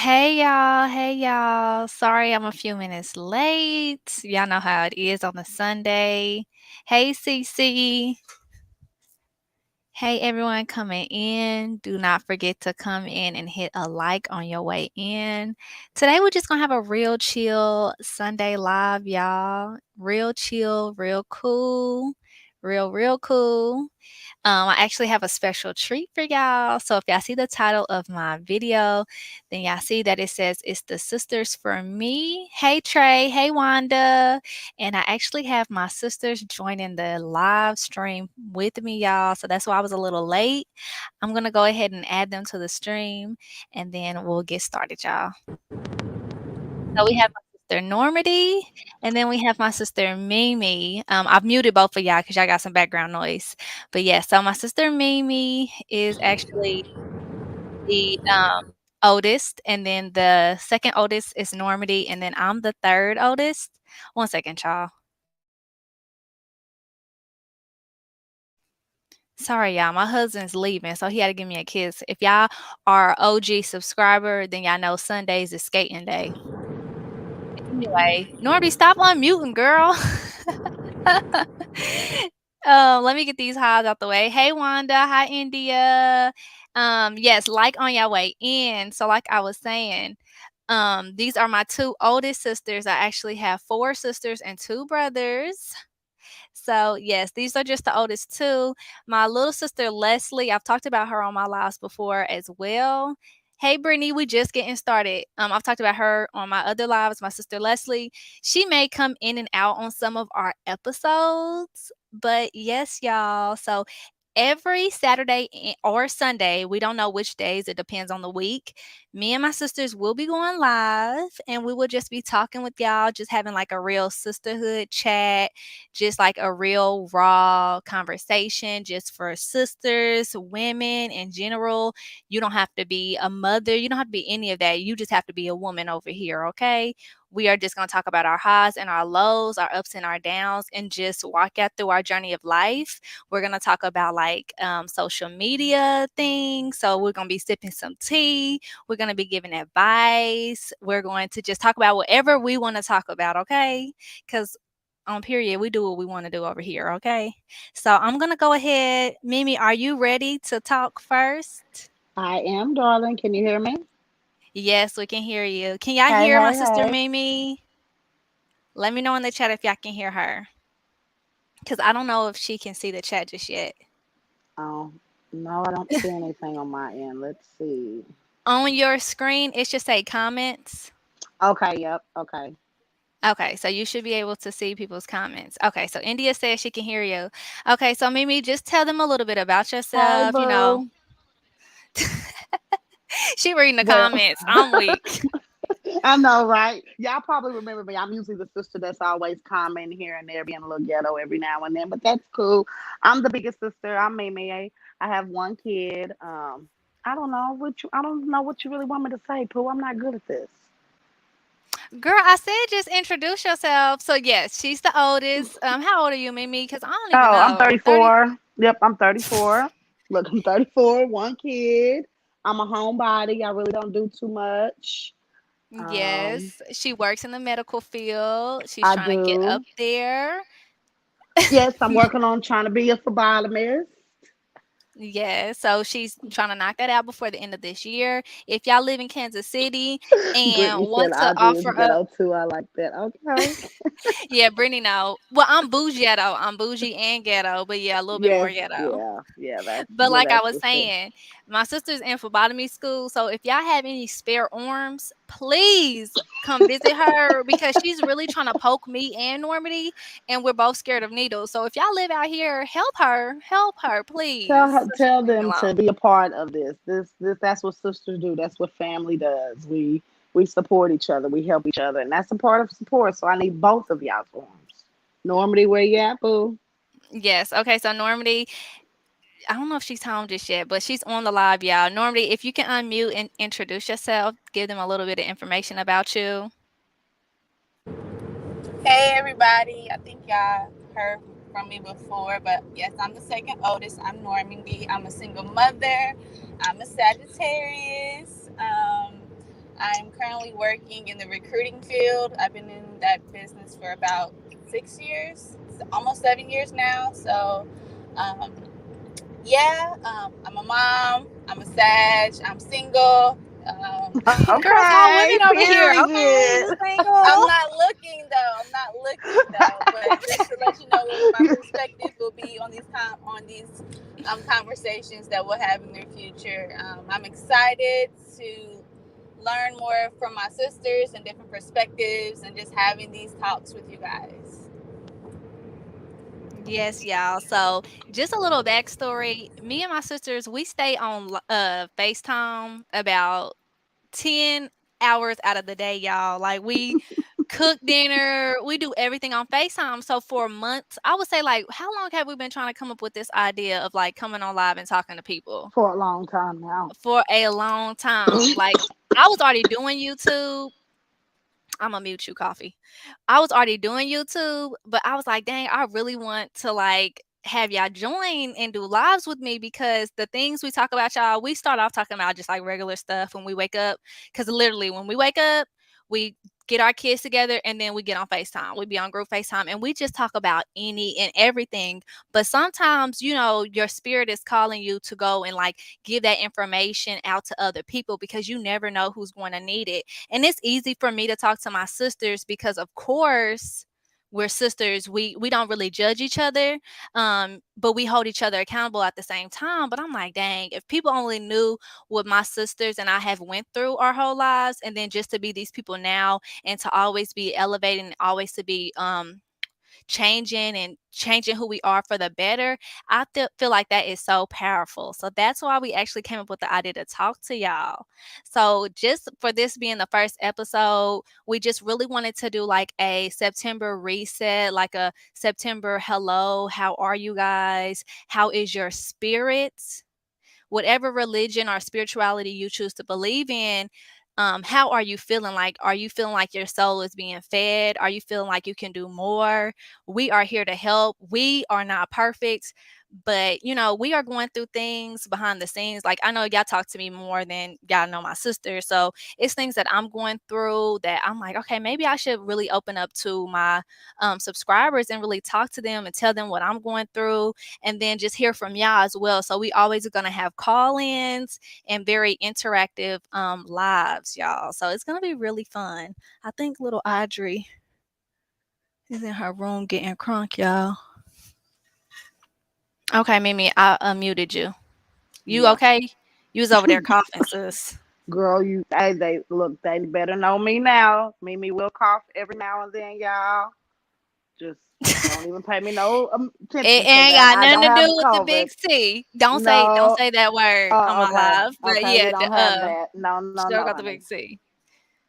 Hey y'all. Sorry I'm a few minutes late. Y'all know how it is on a Sunday. Hey CC. Hey everyone coming in. Do not forget to come in and hit a like on your way in. Today we're just gonna have a real chill Sunday live, y'all. Real chill, real cool. Real cool. I actually have a special treat for y'all. So if y'all see the title of my video, then y'all see that it says it's the sisters for me. Hey Trey, hey Wanda. And I actually have my sisters joining the live stream with me, y'all. So that's why I was a little late. I'm gonna go ahead and add them to the stream and then we'll get started, y'all. So we have my sister Normandy, and then we have my sister Mimi. I've muted both of y'all because y'all got some background noise. But yeah, so my sister Mimi is actually the oldest, and then the second oldest is Normandy, and then I'm the third oldest. One second, y'all. Sorry, y'all. My husband's leaving, so he had to give me a kiss. If y'all are OG subscriber, then y'all know Sundays is skating day. Anyway, Norby, stop unmuting, girl. Let me get these highs out the way. Hey, Wanda. Hi, India. Yes, like on your way in. So, like I was saying, these are my two oldest sisters. I actually have four sisters and two brothers. So, yes, these are just the oldest two. My little sister, Leslie, I've talked about her on my lives before as well. Hey, Brittany, we just getting started. I've talked about her on my other lives, my sister Leslie. She may come in and out on some of our episodes, but yes, y'all. So every Saturday or Sunday, we don't know which days, it depends on the week. Me and my sisters will be going live and we will just be talking with y'all, just having like a real sisterhood chat, just like a real raw conversation, just for sisters, women in general. You don't have to be a mother, you don't have to be any of that. You just have to be a woman over here, okay? We are just going to talk about our highs and our lows, our ups and our downs, and just walk out through our journey of life. We're going to talk about like social media things. So we're going to be sipping some tea. We're going to be giving advice. We're going to just talk about whatever we want to talk about, okay? Because on period, we do what we want to do over here, okay? So I'm going to go ahead. Mimi, are you ready to talk first? I am, darling. Can you hear me? Yes, we can hear you. Can y'all Hey, hear my hey, sister hey. Mimi? Let me know in the chat if y'all can hear her. Because I don't know if she can see the chat just yet. Oh, no, I don't see anything on my end. Let's see. On your screen, it should say comments. Okay, yep, okay. Okay, so you should be able to see people's comments. Okay, so India says she can hear you. Okay, so Mimi, just tell them a little bit about Hey, yourself. boo. She reading the Well, comments. I'm weak. I know, right? Y'all probably remember me. I'm usually the sister that's always commenting here and there, being a little ghetto every now and then, but that's cool. I'm the biggest sister. I'm Mimi. I have one kid. I don't know what you really want me to say, Pooh. I'm not good at this. Girl, I said just introduce yourself. So yes, she's the oldest. How old are you, Mimi? Because I don't even Oh, I'm know. 30. 34. Yep, I'm 34. Look, I'm 34, one kid. I'm a homebody. I really don't do too much. Um, Yes, she works in the medical field. She's I trying to get do. up there. Yes, I'm working on trying to be a phlebotomist. Yeah, so she's trying to knock that out before the end of this year. If y'all live in Kansas City and Brittany said want to Audrey is offer up, ghetto too. I like that. Okay. yeah, Brittany, no. Well, I'm bougie ghetto. I'm bougie and ghetto, but yeah, a little bit more Yes, ghetto. yeah, yeah, that's But yeah, like I that's was for sure. saying, my sister's in phlebotomy school. So if y'all have any spare arms, please come visit her because she's really trying to poke me and Normandy, and we're both scared of needles. So if y'all live out here, help her, please. So she Tell can leave me them to alone. be a part of this. This that's what sisters do. That's what family does. We support each other. We help each other, and that's a part of support. So I need both of y'all's arms. Normally, where you at, boo? Yes. Okay. So Normandy, I don't know if she's home just yet, but she's on the live, y'all. Normandy, if you can unmute and introduce yourself, give them a little bit of information about you. Hey everybody, I think y'all heard from me before, but yes, I'm the second oldest. I'm Normandy. I'm a single mother. I'm a Sagittarius. I'm currently working in the recruiting field. I've been in that business for about 6 years, almost 7 years now. So, um, yeah, I'm a mom. I'm a Sag. I'm single. Girls, all Okay, women over here. Okay, period. you I'm single? not looking though. I'm not looking though. But just to let you know what my perspective will be on these conversations that we'll have in the future. I'm excited to learn more from my sisters and different perspectives, and just having these talks with you guys. Yes, y'all. So, just a little backstory. Me and my sisters, we stay on FaceTime about 10 hours out of the day, y'all. Like, we cook dinner, we do everything on FaceTime. So, for months, I would say, like, how long have we been trying to come up with this idea of like coming on live and talking to people? For a long time now. For a long time. Like, I was already doing YouTube. I'm gonna mute you, coffee. I was already doing YouTube, but I was like, dang, I really want to like have y'all join and do lives with me because the things we talk about, y'all, we start off talking about just like regular stuff when we wake up. Because literally, when we wake up, we get our kids together and then we get on FaceTime. We be on group FaceTime and we just talk about any and everything. But sometimes, your spirit is calling you to go and like give that information out to other people because you never know who's going to need it. And it's easy for me to talk to my sisters because of course we're sisters. We don't really judge each other, but we hold each other accountable at the same time. But I'm like, dang, if people only knew what my sisters and I have went through our whole lives, and then just to be these people now and to always be elevating, always to be changing who we are for the better. I feel like that is so powerful. So that's why we actually came up with the idea to talk to y'all. So just for this being the first episode, we just really wanted to do like a September reset, like a September hello. How are you guys? How is your spirit? Whatever religion or spirituality you choose to believe in, how are you feeling? Like, are you feeling like your soul is being fed? Are you feeling like you can do more? We are here to help. We are not perfect, but we are going through things behind the scenes. Like, I know y'all talk to me more than y'all know my sister. So it's things that I'm going through that I'm like, okay, maybe I should really open up to my subscribers and really talk to them and tell them what I'm going through, and then just hear from y'all as well. So we always are going to have call-ins and very interactive lives, y'all. So it's going to be really fun. I think little Audrey is in her room getting crunk, y'all. Okay, Mimi, I unmuted you. You Yeah. okay? You was over there coughing, sis. Girl, they look, they better know me now. Mimi will cough every now and then, y'all. Just don't even pay me no It attention to ain't that. got I nothing don't to have do with the COVID. big C. Don't No. say that word on my Okay. live. But Okay. We yeah, don't have that. No, she no, don't no, got the honey. big C.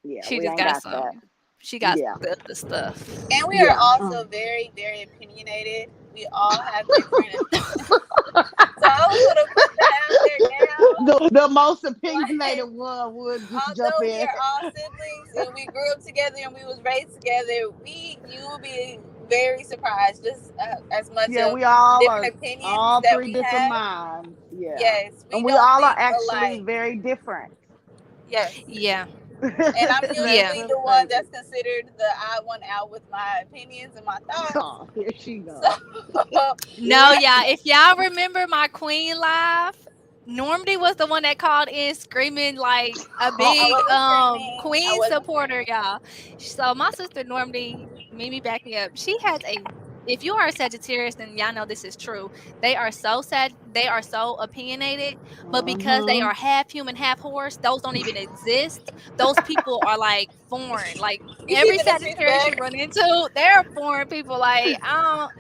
Yeah, She we just ain't got got that. some. She got Yeah. the stuff. And we are Yeah. also very, very opinionated. We all have different opinions. So I was gonna put that out there now. The most Like, opinionated one would just jump although we in. are all siblings and we grew up together and we was raised together, you will be very surprised just as much Yeah, of we all different are opinions all that three we different have. minds. Yeah. Yes, we And we don't all are think actually alike. very different. Yes. Yeah. And I'm That's Yeah. usually what's the one crazy. that's considered the odd one out with my opinions and my thoughts. Oh, here she So, go. No, right. yeah. If y'all remember my Queen live, Normandy was the one that called in screaming like a I big wasn't screaming. I Queen wasn't supporter, screaming. y'all. So my sister Normandy, Mimi back me up. She has a if you are a Sagittarius, then y'all know this is true. They are so opinionated, but because they Hmm. are half human, half horse, those don't even exist. Those people are like foreign. Like You see every the Sagittarius you disrespect? run into, they're foreign people. Like I don't.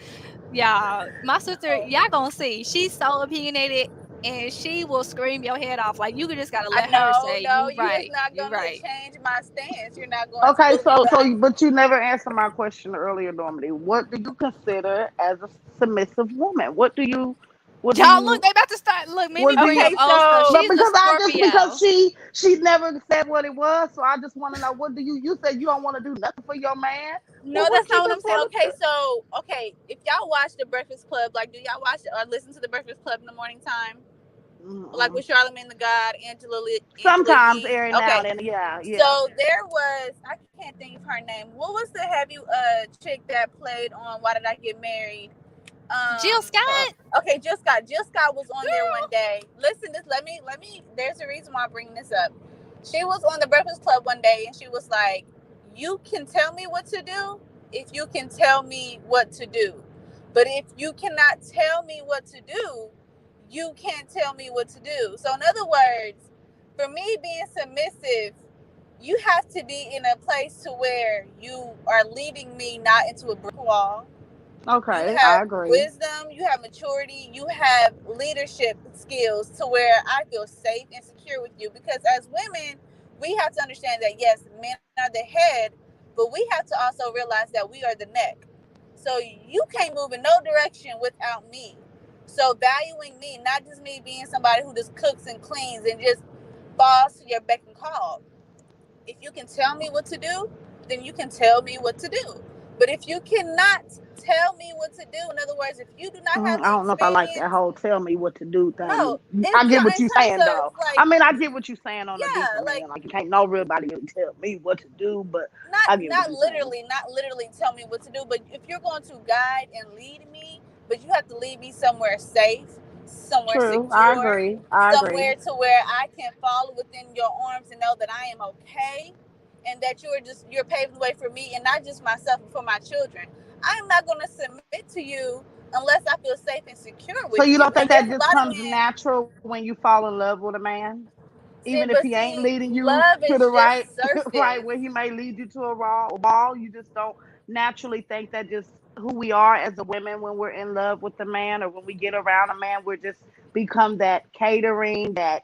Yeah, my sister, y'all gonna see. She's so opinionated and she will scream your head off. Like you just gotta I let her know, say, no, "You you're just right, not you gonna right." change my stance. You're not going to Okay, believe but you never answered my question earlier, Normally. What do you consider as a submissive woman? What do Y'all look, you, they about to start. Look, Mimi what do bring you, up Okay, old stuff. so but She's a because Scorpio. she never said what it was, so I just want to know what do you said you don't want to do nothing for your man. no, Well, what that's you not what I'm just saying. want to Okay, so if y'all watch the Breakfast Club, like, do y'all watch or listen to the Breakfast Club in the morning time? like Mm-mm. with Charlamagne the God, Angela Sometimes Yee. every now Okay, and then, yeah, yeah. so there was, I can't think of her name. What was the heavy chick that played on Why Did I Get Married? Jill Um, Uh, Scott, okay, Jill Scott was on there one girl. day. Listen, this let me. There's a reason why I'm bringing this up. She was on the Breakfast Club one day, and she was like, "You can tell me what to do if you can tell me what to do, but if you cannot tell me what to do, you can't tell me what to do." So, in other words, for me being submissive, you have to be in a place to where you are leading me not into a brick wall. You okay, I have agree. wisdom, you have maturity, you have leadership skills to where I feel safe and secure with you. Because as women, we have to understand that yes, men are the head, but we have to also realize that we are the neck. So you can't move in no direction without me. So valuing me, not just me being somebody who just cooks and cleans and just falls to your beck and call. If you can tell me what to do, then you can tell me what to do. But if you cannot tell me what to do, in other words, if you do not have I the don't know if I like that experience, whole "tell me what to do" thing. no, I get what in you're terms saying, of though. like, I mean, I get what you're saying on a deeper yeah, meaning. like Like, you can't know everybody really tell me what to do, but not I get what you're saying. not literally tell me what to do, but if you're going to guide and lead me, but you have to lead me somewhere safe, somewhere True, I secure, agree. I agree. somewhere to where I can fall within your arms and know that I am okay, and that you're paving the way for me and not just myself but for my children. I am not going to submit to you unless I feel safe and secure So with you you. don't And think there's that a just lot of comes men. natural when you fall in love with a man? Even if he ain't See, leading you love to the is right, just right surface. where he may lead you to a wall, you just don't naturally think that just who we are as a women when we're in love with the man, or when we get around a man, we're just become that catering, that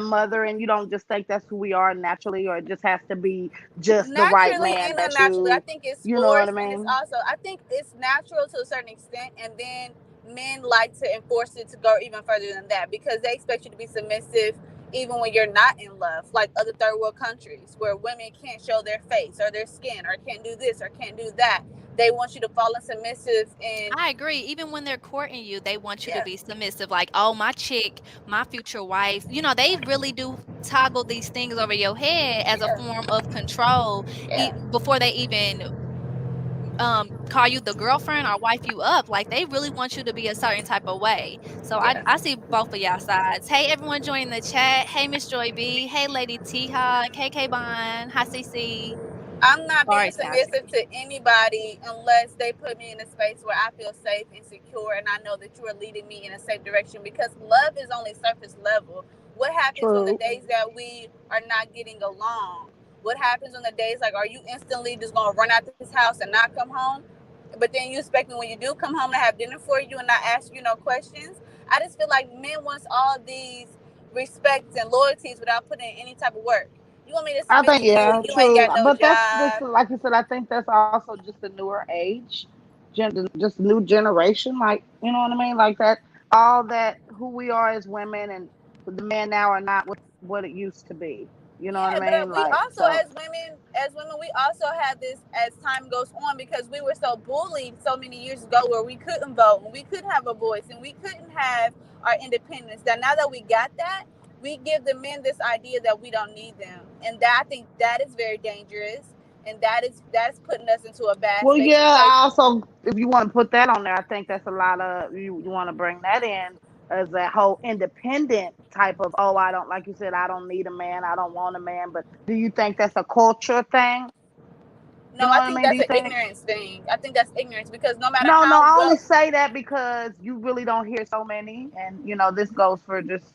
mother, and you don't just think that's who we are naturally, or it just has to be just the right Naturally man and that unnaturally. I think it's you know what I forced, and it's mean? also, I think it's natural to a certain extent, and then men like to enforce it to go even further than that because they expect you to be submissive even when you're not in love, like other third world countries where women can't show their face or their skin or can't do this or can't do that. They want you to fall in submissive and I agree. Even when they're courting you, they want you to yeah, be submissive. Like, oh, my chick, my future wife. They really do toggle these things over your head as a yeah, form of control yeah, before they even call you the girlfriend or wife you up. Like, they really want you to be a certain type of way. So I, yeah. I see both of y'all sides. Hey, everyone join the chat. Hey, Miss Joy B. Hey, Lady T Hawk. Hey, K Bond. Hi, CC. I'm not being Sorry, sound submissive check. to anybody unless they put me in a space where I feel safe and secure and I know that you are leading me in a safe direction because love is only surface level. What happens on the True. days that we are not getting along? What happens on the days like, are you instantly just going to run out this house and not come home? But then you expect me when you do come home to have dinner for you and not ask you no questions? I just feel like men wants all these respects and loyalties without putting in any type of work. You want me to I submit think, to you yeah, and you ain't true. got no But that's just job? like you said. I think that's also just a newer age, just new generation. Like, you know what I mean? Like that, all that who we are as women and the men now are not what it used to be. You know what I Yeah, but mean? we Like, also, so as women, we also have this as time goes on because we were so bullied so many years ago where we couldn't vote and we couldn't have a voice and we couldn't have our independence. That now that we got that, we give the men this idea that we don't need them, and that I think that is very dangerous, and that's putting us into a bad well, space yeah. because I also, if you want to put that on there, I think that's a lot of you want to bring that in as that whole independent type of, oh, I don't, like you said, I don't need a man, I don't want a man. But do you think that's a culture thing? You no, know I what I think mean? Do that's you an think? ignorance thing. I think that's ignorance because no matter No, no, how I only well, say that because you really don't hear so many, and this goes for just,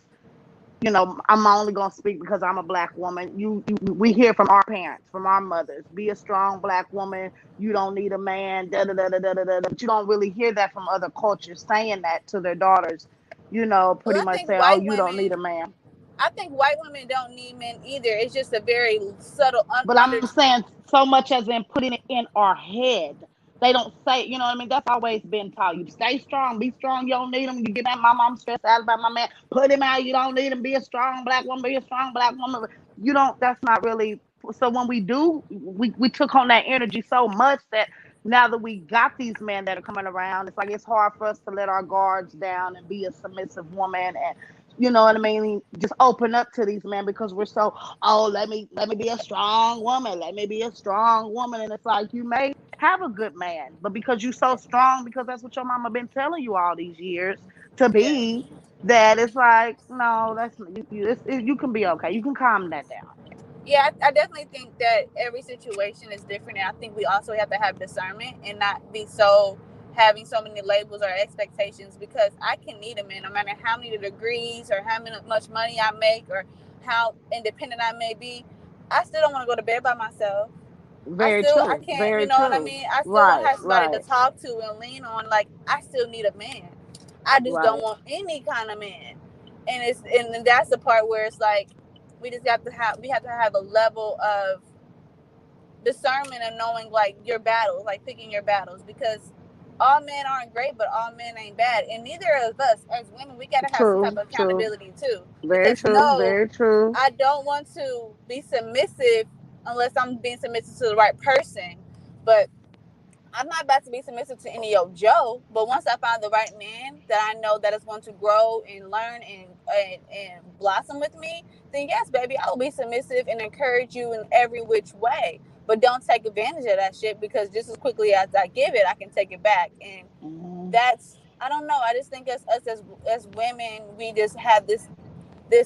I'm only gonna speak because I'm a black woman. We hear from our parents, from our mothers, be a strong black woman. You don't need a man. Da da da da da da da. But you don't really hear that from other cultures saying that to their daughters. well, Pretty I much think say, oh, white you don't need women a man. I think white women don't need men either. It's just a very subtle But I'm saying so much as in putting it in our head. They don't say, you know what I mean? That's always been taught. You stay strong, be strong. You don't need him. You get mad. My mom stressed out about my man. Put him out. You don't need him. Be a strong black woman. Be a strong black woman. You don't. That's not really. So when we do, we took on that energy so much that now that we got these men that are coming around, it's like it's hard for us to let our guards down and be a submissive woman and you know what I mean, just open up to these men because we're so, oh, let me be a strong woman, let me be a strong woman. And it's like, you may have a good man, but because you're so strong, because that's what your mama been telling you all these years to Yeah. be, that it's like, no, that's you can be okay, you can calm that down. Yeah, I definitely think that every situation is different, and I think we also have to have discernment and not be so having so many labels or expectations, because I can need a man no matter how many degrees or how much money I make or how independent I may be. I still don't want to go to bed by myself. Very I true, can't, you very know what I true. mean? I still want to Right, have somebody to right, talk to and lean on. Like, I still need a man. I just don't right. want any kind of man. And that's the part where it's like we have to have a level of discernment and knowing like your battles, like picking your battles, because all men aren't great, but all men ain't bad, and neither of us as women, we gotta have some type True, of true. accountability too. Very Because true, no, very true. I don't want to be submissive unless I'm being submissive to the right person. But I'm not about to be submissive to any old Joe. But once I find the right man that I know that is going to grow and learn and blossom with me, then yes, baby, I will be submissive and encourage you in every which way. But don't take advantage of that shit, because just as quickly as I give it, I can take it back. And Mhm. that's, I don't know. I just think as us as women, we just have this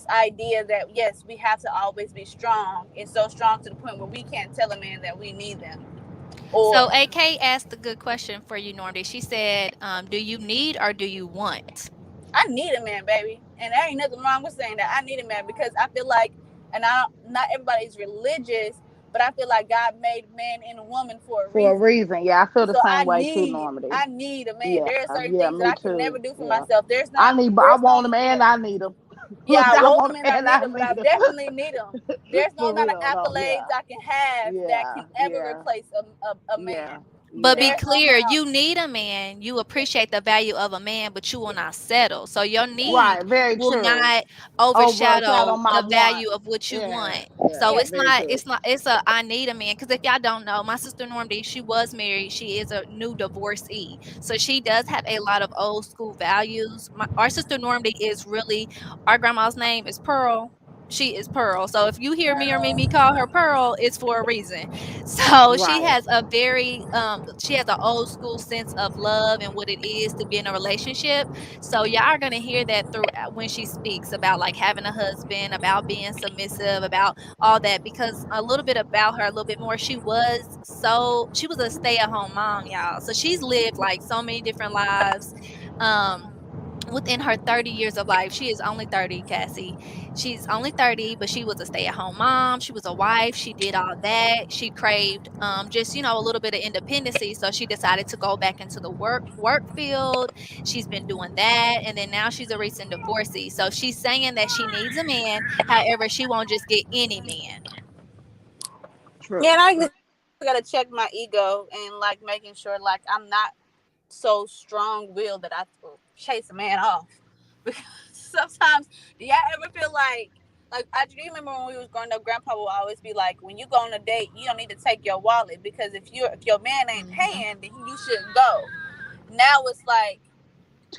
idea that yes, we have to always be strong, and so strong to the point where we can't tell a man that we need them. So Or AK asked a good question for you, Normandy. She said, "Do you need or do you want?" I need a man, baby, and there ain't nothing wrong with saying that. I need a man because I feel like, and I don't, not everybody's religious, but I feel like God made man and woman for a For a reason. reason. Yeah, I feel the So same way too, Normally. I need a man. Yeah, There are certain yeah, things that me I can too. never do for Yeah. myself. I There's want no, him and yeah, I need him. yeah. Look, I I want want them him and I and need I them, but I need him. definitely need them. There's no For amount of real though. accolades Yeah. I can have that Yeah. can ever Yeah. replace a man. Yeah. But be Yeah. There's no clear, amount. you need a man. You appreciate the value of a man, but you will not settle. So your need Right. Very will true. not Overshadow overshadow my the want. value of what you Yeah. want. Yeah. So Yeah, Very true. it's a I need a man. Because if y'all don't know, my sister Normandy, she was married. She is a new divorcee. So she does have a lot of old school values. Our sister Normandy is really, our grandma's name is Pearl. She is Pearl. So if you hear me or Mimi call her Pearl, it's for a reason. So she Right. has a very she has an old school sense of love and what it is to be in a relationship. So y'all are gonna hear that through when she speaks about like having a husband, about being submissive, about all that. Because a little bit about her, a little bit more, she was a stay-at-home mom, y'all. So she's lived like so many different lives. Um Within her 30 years of life, she is only 30, Cassie. She's only 30, but she was a stay-at-home mom. She was a wife. She did all that. She craved just, a little bit of independency. So she decided to go back into the work field. She's been doing that. And then now she's a recent divorcee. So she's saying that she needs a man. However, she won't just get any man. yeah. True. And I just gotta check my ego and like making sure like I'm not so strong willed that I chase a man off. Because sometimes, do y'all ever feel like I do you remember when we was growing up, Grandpa would always be like, when you go on a date, you don't need to take your wallet, because if your man ain't Mhm. paying, then you shouldn't go. Now it's like,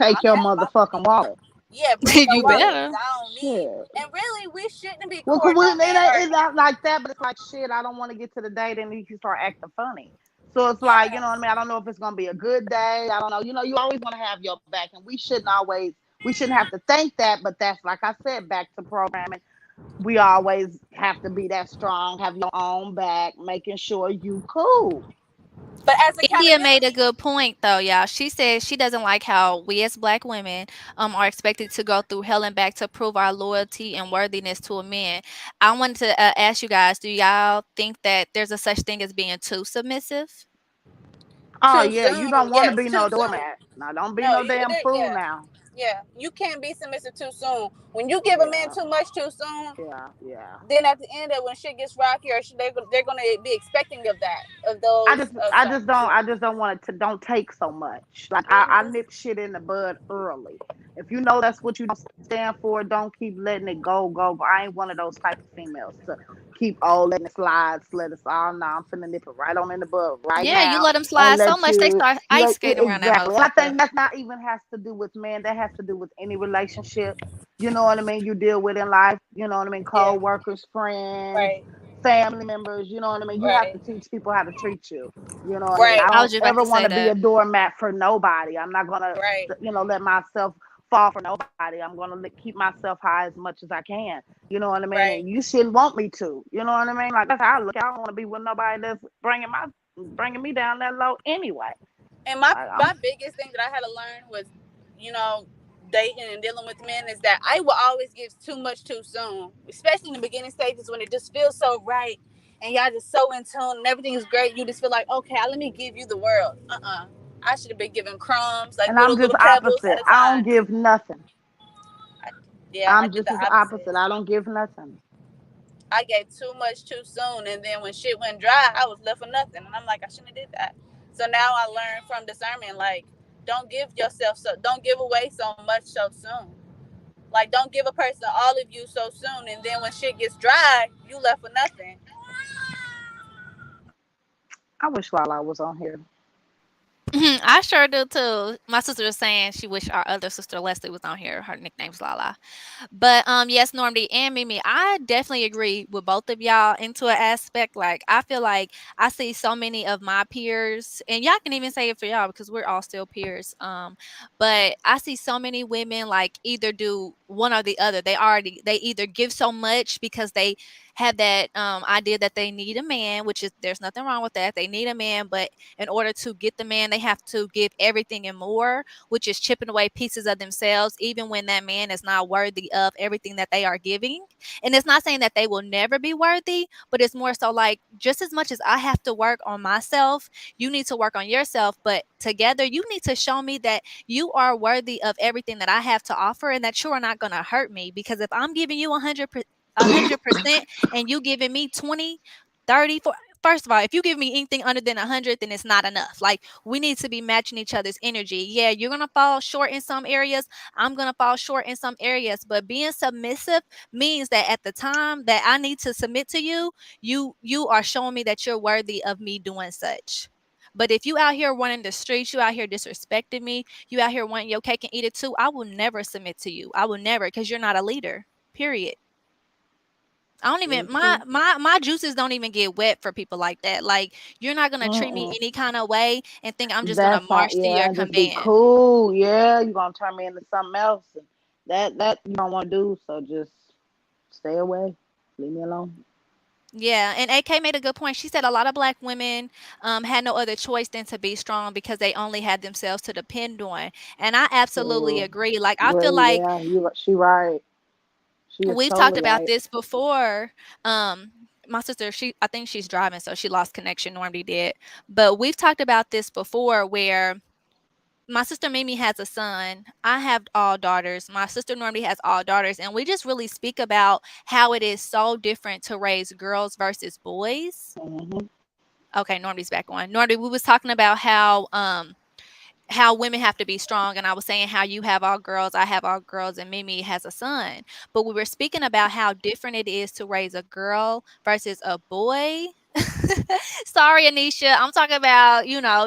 no, Take I'm your paying my motherfucking wallet. yeah, bring your You wallet better. because I don't need. Shit. And really, we shouldn't be Well, cause courting no man or it's not like that, but it's like shit. I don't want to get to the date and you start acting funny. So it's like, you know what I yes. mean. I don't know if it's gonna be a good day. I don't know. You always want to have your back, and we shouldn't have to think that. But that's like I said, back to programming. We always have to be that strong, have your own back, making sure you cool. But as India made a accountability, good point though, y'all. She said she doesn't like how we as black women are expected to go through hell and back to prove our loyalty and worthiness to a man. I wanted to ask you guys, do y'all think that there's a such thing as being too submissive? Oh too yeah, you soon. don't want to Yes, be too no soon. doormat. Now don't be No, no damn fool yeah. now. Yeah, you can't be submissive too soon. When you give a man Yeah, too much too soon, yeah, yeah. then at the end of when shit gets rocky, or they're gonna be expecting of that, of those, of certain shit. I just don't want it to don't take so much. Like I Hmm. nip shit in the bud early. If you know that's what you don't stand for, don't keep letting it go. I ain't one of those type of females to keep letting it slide, let us all know. I'm finna nip it right on in the bud right Yeah, you now let them and slide so let much they you start ice let skating around that exactly. And I motherfucker. think that's not even has to do with men. That has to do with any relationship. you know what I mean, you deal with in life, you know what I mean, Yeah. co-workers, friends, Right. family members, you know what I mean. You have Right. to teach people how to treat you. You know what I mean? Right. I I was don't just about ever to want say to be that. a doormat for nobody. I'm not gonna, Right. let myself fall for nobody. I'm gonna keep myself high as much as I can. You know what I mean? Right. And you shouldn't want me to. You know what I mean? Like that's how I look. I don't want to be with nobody that's bringing me down that low anyway. And my Like I'm my biggest thing that I had to learn was, you know, dating and dealing with men is that I will always give too much too soon, especially in the beginning stages when it just feels so right and y'all just so in tune and everything is great. You just feel like, okay, let me give you the world. I should have been given crumbs, like and I'm little just little pebbles opposite. at a I don't time. give nothing. I, yeah, I I'm did just the as opposite. opposite. I don't give nothing. I gave too much too soon, and then when shit went dry, I was left with nothing, and I'm like, I shouldn't have did that. So now I learned from discernment, like, don't give away so much so soon. Like, don't give a person all of you so soon, and then when shit gets dry, you left with nothing. I wish Lala was on here. I sure do too. My sister was saying she wish our other sister Leslie was on here. Her nickname's Lala. But yes, Normandy and Mimi, I definitely agree with both of y'all into an aspect. Like I feel like I see so many of my peers, and y'all can even say it for y'all because we're all still peers. But I see so many women like either do one or the other. They either give so much because they have that idea that they need a man, which is there's nothing wrong with that. They need a man, but in order to get the man, they have to give everything and more, which is chipping away pieces of themselves, even when that man is not worthy of everything that they are giving. And it's not saying that they will never be worthy, but it's more so like just as much as I have to work on myself, you need to work on yourself. But together, you need to show me that you are worthy of everything that I have to offer and that you are not going to hurt me. Because if I'm giving you 100% and you giving me 20, 30, 40, first of all, if you give me anything under than 100, then it's not enough. Like we need to be matching each other's energy. Yeah, you're gonna fall short in some areas. I'm gonna fall short in some areas. But being submissive means that at the time that I need to submit to you, you are showing me that you're worthy of me doing such. But if you out here running the streets, you out here disrespecting me, you out here wanting your cake and eat it too, I will never submit to you. I will never, because you're not a leader. Period. I don't even Very true. my juices don't even get wet for people like that. Like you're not gonna treat me Mm-mm. any kind of way and think I'm just gonna That's how, march to your yeah, just be command. cool. Yeah, you're gonna turn me into something else. And that you don't want to do, so just stay away. Leave me alone. Yeah, and AK made a good point. She said a lot of black women had no other choice than to be strong because they only had themselves to depend on. And I absolutely True. agree. Like I feel Great, like yeah, she right. She is we've talked totally about right. this before. My sister, I think she's driving, so she lost connection. Normally did, but we've talked about this before where my sister Mimi has a son. I have all daughters. My sister normally has all daughters. And we just really speak about how it is so different to raise girls versus boys. Hmm. Okay, Normandy's back on. Normandy, we was talking about how women have to be strong, and I was saying how you have all girls, I have all girls, and Mimi has a son. But we were speaking about how different it is to raise a girl versus a boy. Sorry, Anisha. I'm talking about,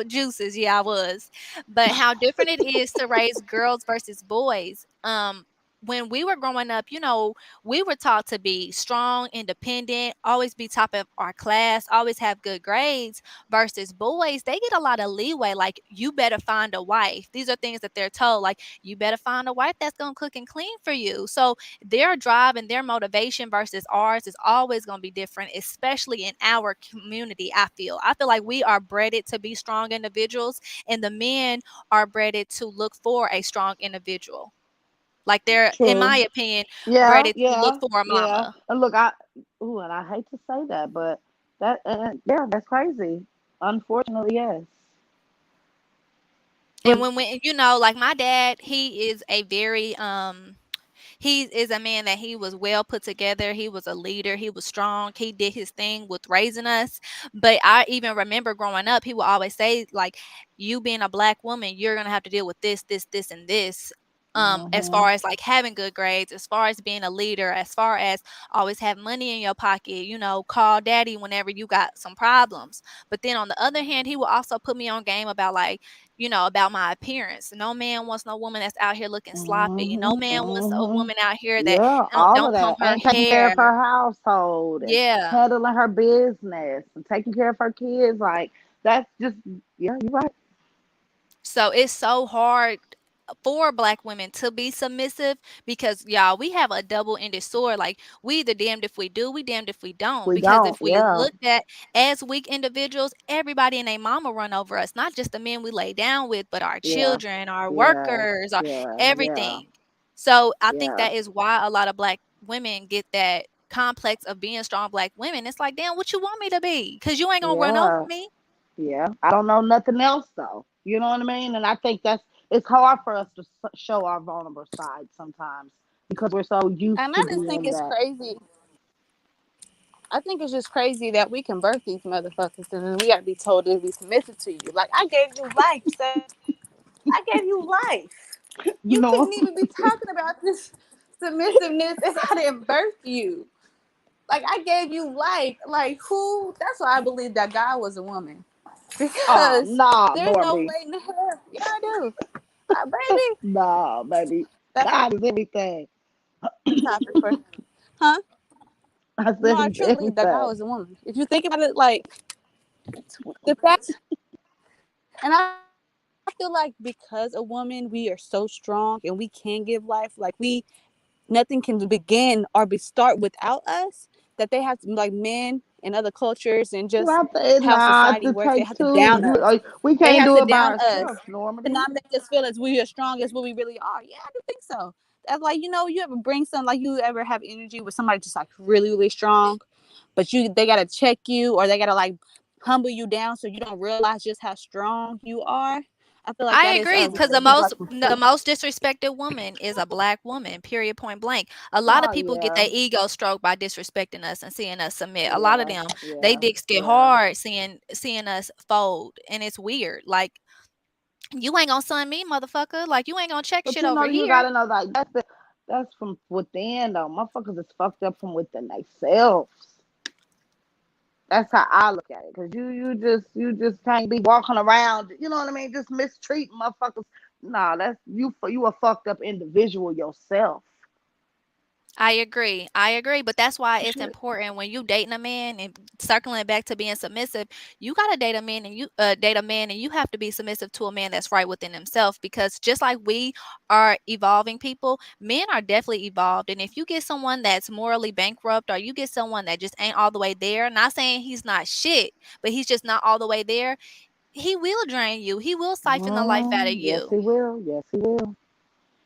juices. Yeah, I was. But how different it is to raise girls versus boys. When we were growing up, we were taught to be strong, independent, always be top of our class, always have good grades versus boys, they get a lot of leeway. Like, you better find a wife. These are things that they're told, like, you better find a wife that's going to cook and clean for you. So their drive and their motivation versus ours is always going to be different, especially in our community. I feel like we are breded to be strong individuals, and the men are breded to look for a strong individual. Like, they're, in my True. opinion, Yeah, breded to look yeah, for a yeah. mama. And look, ooh, and I hate to say that, but yeah, that's crazy. Unfortunately, yes. And But when like my dad, he is a very he is a man that he was well put together. He was a leader. He was strong. He did his thing with raising us. But I even remember growing up, he would always say, like, you being a black woman, you're gonna have to deal with this, this, this, and this. As hmm far as like having good grades, as far as being a leader, as far as always have money in your pocket, call daddy whenever you got some problems. But then on the other hand, he will also put me on game about, like, about my appearance. No man wants no woman that's out here looking sloppy. No Mhm, man wants a mhm. woman out here that Yeah, don't all don't of comb that, her and taking care hair. of her household and Yeah. handling her business and taking care of her kids. Like that's just, yeah, you're right. So it's so hard for black women to be submissive because y'all, we have a double-ended sword. Like we either damned if we do, we damned if we don't. We Because don't. if we Yeah, look at as weak individuals, everybody and their mama run over us. Not just the men we lay down with, but our yeah, children, our yeah, workers, our yeah, yeah, everything. So I think yeah, that is why a lot of black women get that complex of being strong black women. It's like, damn, what you want me to be? Because you ain't gonna run over yeah, me. yeah. I don't know nothing else though. You know what I mean? And I think it's hard for us to show our vulnerable side sometimes because we're so used And to I just think being it's that. crazy. I think it's just crazy that we can birth these motherfuckers and then we gotta be told to be submissive to you. Like I gave you life, sir. I gave you life. You You know? couldn't even be talking about this submissiveness if I didn't birth you. Like I gave you life. Like who? That's why I believe that God was a woman Oh because no, there's no Norby. way in the hell. Yeah, I do, baby. No, baby. That's God is everything. the topic for, huh? I No, said I he's truly believe that God everything. was a woman. If you think about it, like the fact, and I feel like because a woman, we are so strong and we can give life. Like nothing can begin or be start without us. That they have to, like men in other cultures and just You have how to society nah works. to They have to take down two. us. We They have can't to do it down by us ourselves, to Normandy. not make us feel as we are strong as what we really are. Yeah, I do think so. That's like you ever bring some like you ever have energy with somebody just like really really strong, but they gotta check you or they gotta like humble you down so you don't realize just how strong you are. I feel like I that is agree because what people like the most disrespected woman is a black woman. Period. Point blank. A lot of Oh people get yeah, their ego stroked by disrespecting us and seeing us submit. A lot of yeah, them, they yeah, dicks get yeah. hard seeing us fold, and it's weird. Like you ain't gonna sun me, motherfucker. Like you ain't gonna check But shit over you here. gotta know like that's from within though. Motherfuckers is fucked up from within themselves. That's how I look at it. Cause you just can't be walking around. You know what I mean? Just mistreating motherfuckers. Nah, that's you a fucked up individual yourself. I agree. I agree. But that's why it's Shit. important when you dating a man and circling back to being submissive, you gotta date a man and you have to be submissive to a man that's right within himself because just like we are evolving people, men are definitely evolved. And if you get someone that's morally bankrupt or you get someone that just ain't all the way there, not saying he's not shit, but he's just not all the way there, he will drain you. He will siphon the life out of Yes, you. he will. Yes, he will.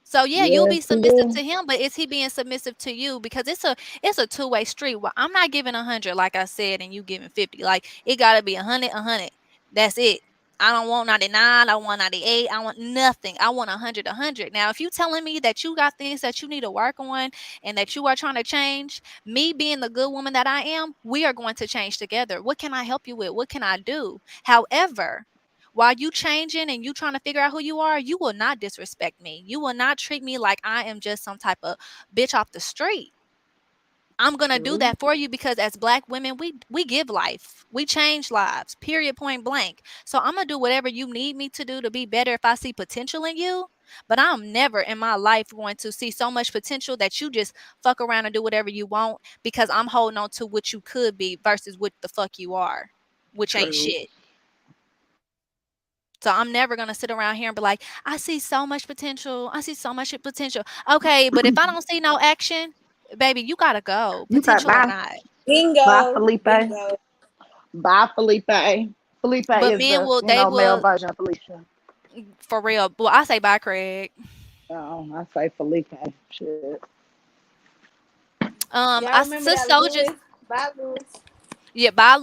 So yeah, you'll Yes, be he submissive will. to him, but is he being submissive to you? Because it's a two-way street. Well, I'm not giving 100, like I said, and you giving 50. Like it gotta be 100, 100. That's it. I don't want 99. I want 98. I want nothing. I want 100, 100. Now, if you telling me that you got things that you need to work on and that you are trying to change, me being the good woman that I am, we are going to change together. What can I help you with? What can I do? However, while you changing and you trying to figure out who you are, you will not disrespect me. You will not treat me like I am just some type of bitch off the street. I'm gonna do True. that for you because as black women, we give life. We change lives. Period point blank. So I'm gonna do whatever you need me to do to be better if I see potential in you. But I'm never in my life going to see so much potential that you just fuck around and do whatever you want because I'm holding on to what you could be versus what the fuck you are, which ain't True. shit. So I'm never gonna sit around here and be like, I see so much potential. I see so much potential. Okay, but if I don't see no action, baby, you gotta go, You got potential or bye. not. Bye, bingo, Felipe. bingo. Bye, Felipe. Felipe But is men the, will, they male will, version of Felicia. for real. Well, I say bye, Craig. Oh, I say Felipe. Shit. Y'all I remember sis that soldiers. Lewis? Bye, Lewis. Yeah, buy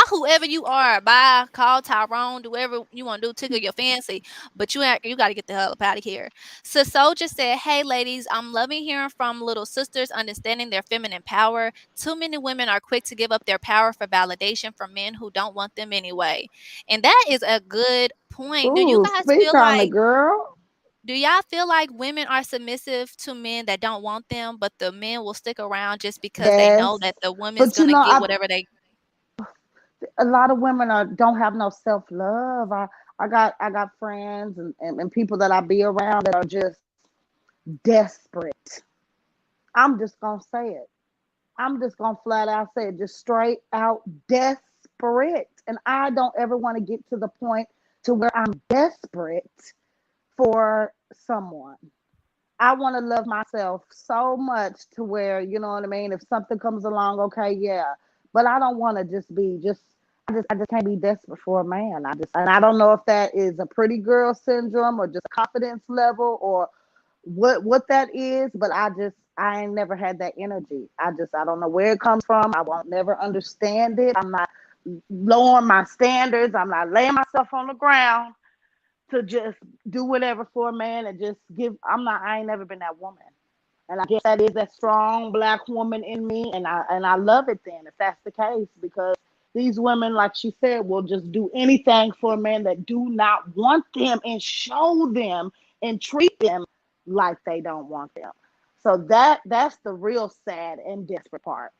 whoever you are. Buy, call Tyrone, do whatever you want to do, tickle your fancy. But you got to get the hell up out of here. So Soldier said, "Hey ladies, I'm loving hearing from little sisters understanding their feminine power. Too many women are quick to give up their power for validation from men who don't want them anyway." And that is a good point. Ooh, speak on it, girl. Do y'all feel like women are submissive to men that don't want them, but the men will stick around just because they know Yes. that the woman's But you gonna know, get whatever they a lot of women don't have no self love. I got friends and people that I be around that are just desperate. I'm just gonna say it. I'm just gonna flat out say it, just straight out desperate. And I don't ever want to get to the point to where I'm desperate for someone. I want to love myself so much to where, you know what I mean? If something comes along, okay, yeah. But I don't want to just be just I just can't be desperate for a man. And I don't know if that is a pretty girl syndrome or just confidence level or what that is, but I ain't never had that energy. I don't know where it comes from. I won't never understand it. I'm not lowering my standards. I'm not laying myself on the ground to just do whatever for a man and just give. I ain't never been that woman. And I guess that is that strong black woman in me, and I love it then if that's the case, because these women, like she said, will just do anything for a man that do not want them and show them and treat them like they don't want them. So that's the real sad and desperate part.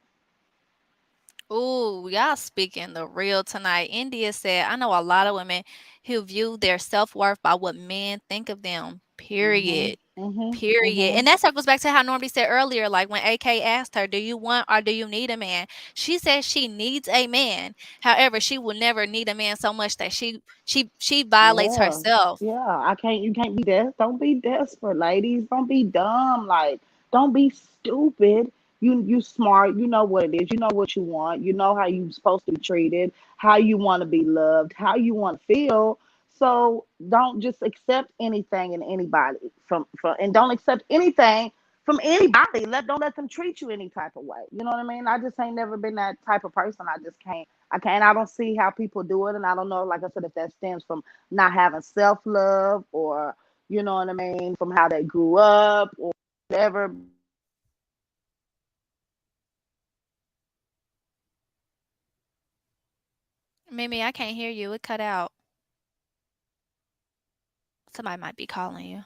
Ooh, y'all speaking the real tonight. India said, I know a lot of women who view their self-worth by what men think of them. Mhm. Period. Mhm. Period. Mhm. And that circles back to how Normandy said earlier, like when AK asked her, do you want or do you need a man? She said she needs a man. However, she will never need a man so much that she violates Yeah, herself. yeah. I can't. You can't be Don't be desperate, ladies. Don't be dumb. Like, don't be stupid. You smart. You know what it is. You know what you want. You know how you supposed to be treated. How you want to be loved. How you want to feel. So don't just accept anything and anybody and don't accept anything from anybody. Don't let them treat you any type of way. You know what I mean? I just ain't never been that type of person. I just can't. I can't. I don't see how people do it, and I don't know. Like I said, if that stems from not having self love, or you know what I mean, from how they grew up, or whatever. But I just can't be desperate for a man. Mimi, I can't hear you. It cut out. Somebody might be calling you.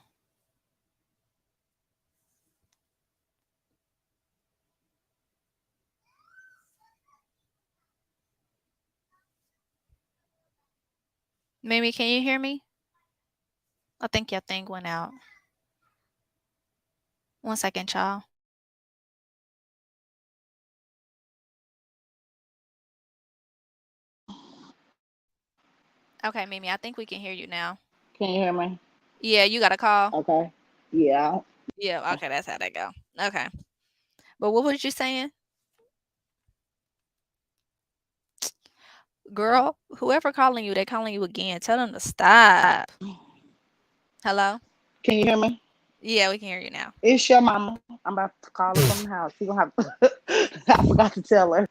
Mimi, can you hear me? I think your thing went out. One second, y'all. Okay, Mimi, I think we can hear you now. Can you hear me? Yeah, you got a call? Okay. Yeah. Yeah, okay, that's how that go. Okay. But what was you saying? Girl, whoever calling you, they calling you again. Tell them to stop. Hello? Can you hear me? Yeah, we can hear you now. It's your mama. I'm about to call her from the house. She gonna have. I forgot to tell her.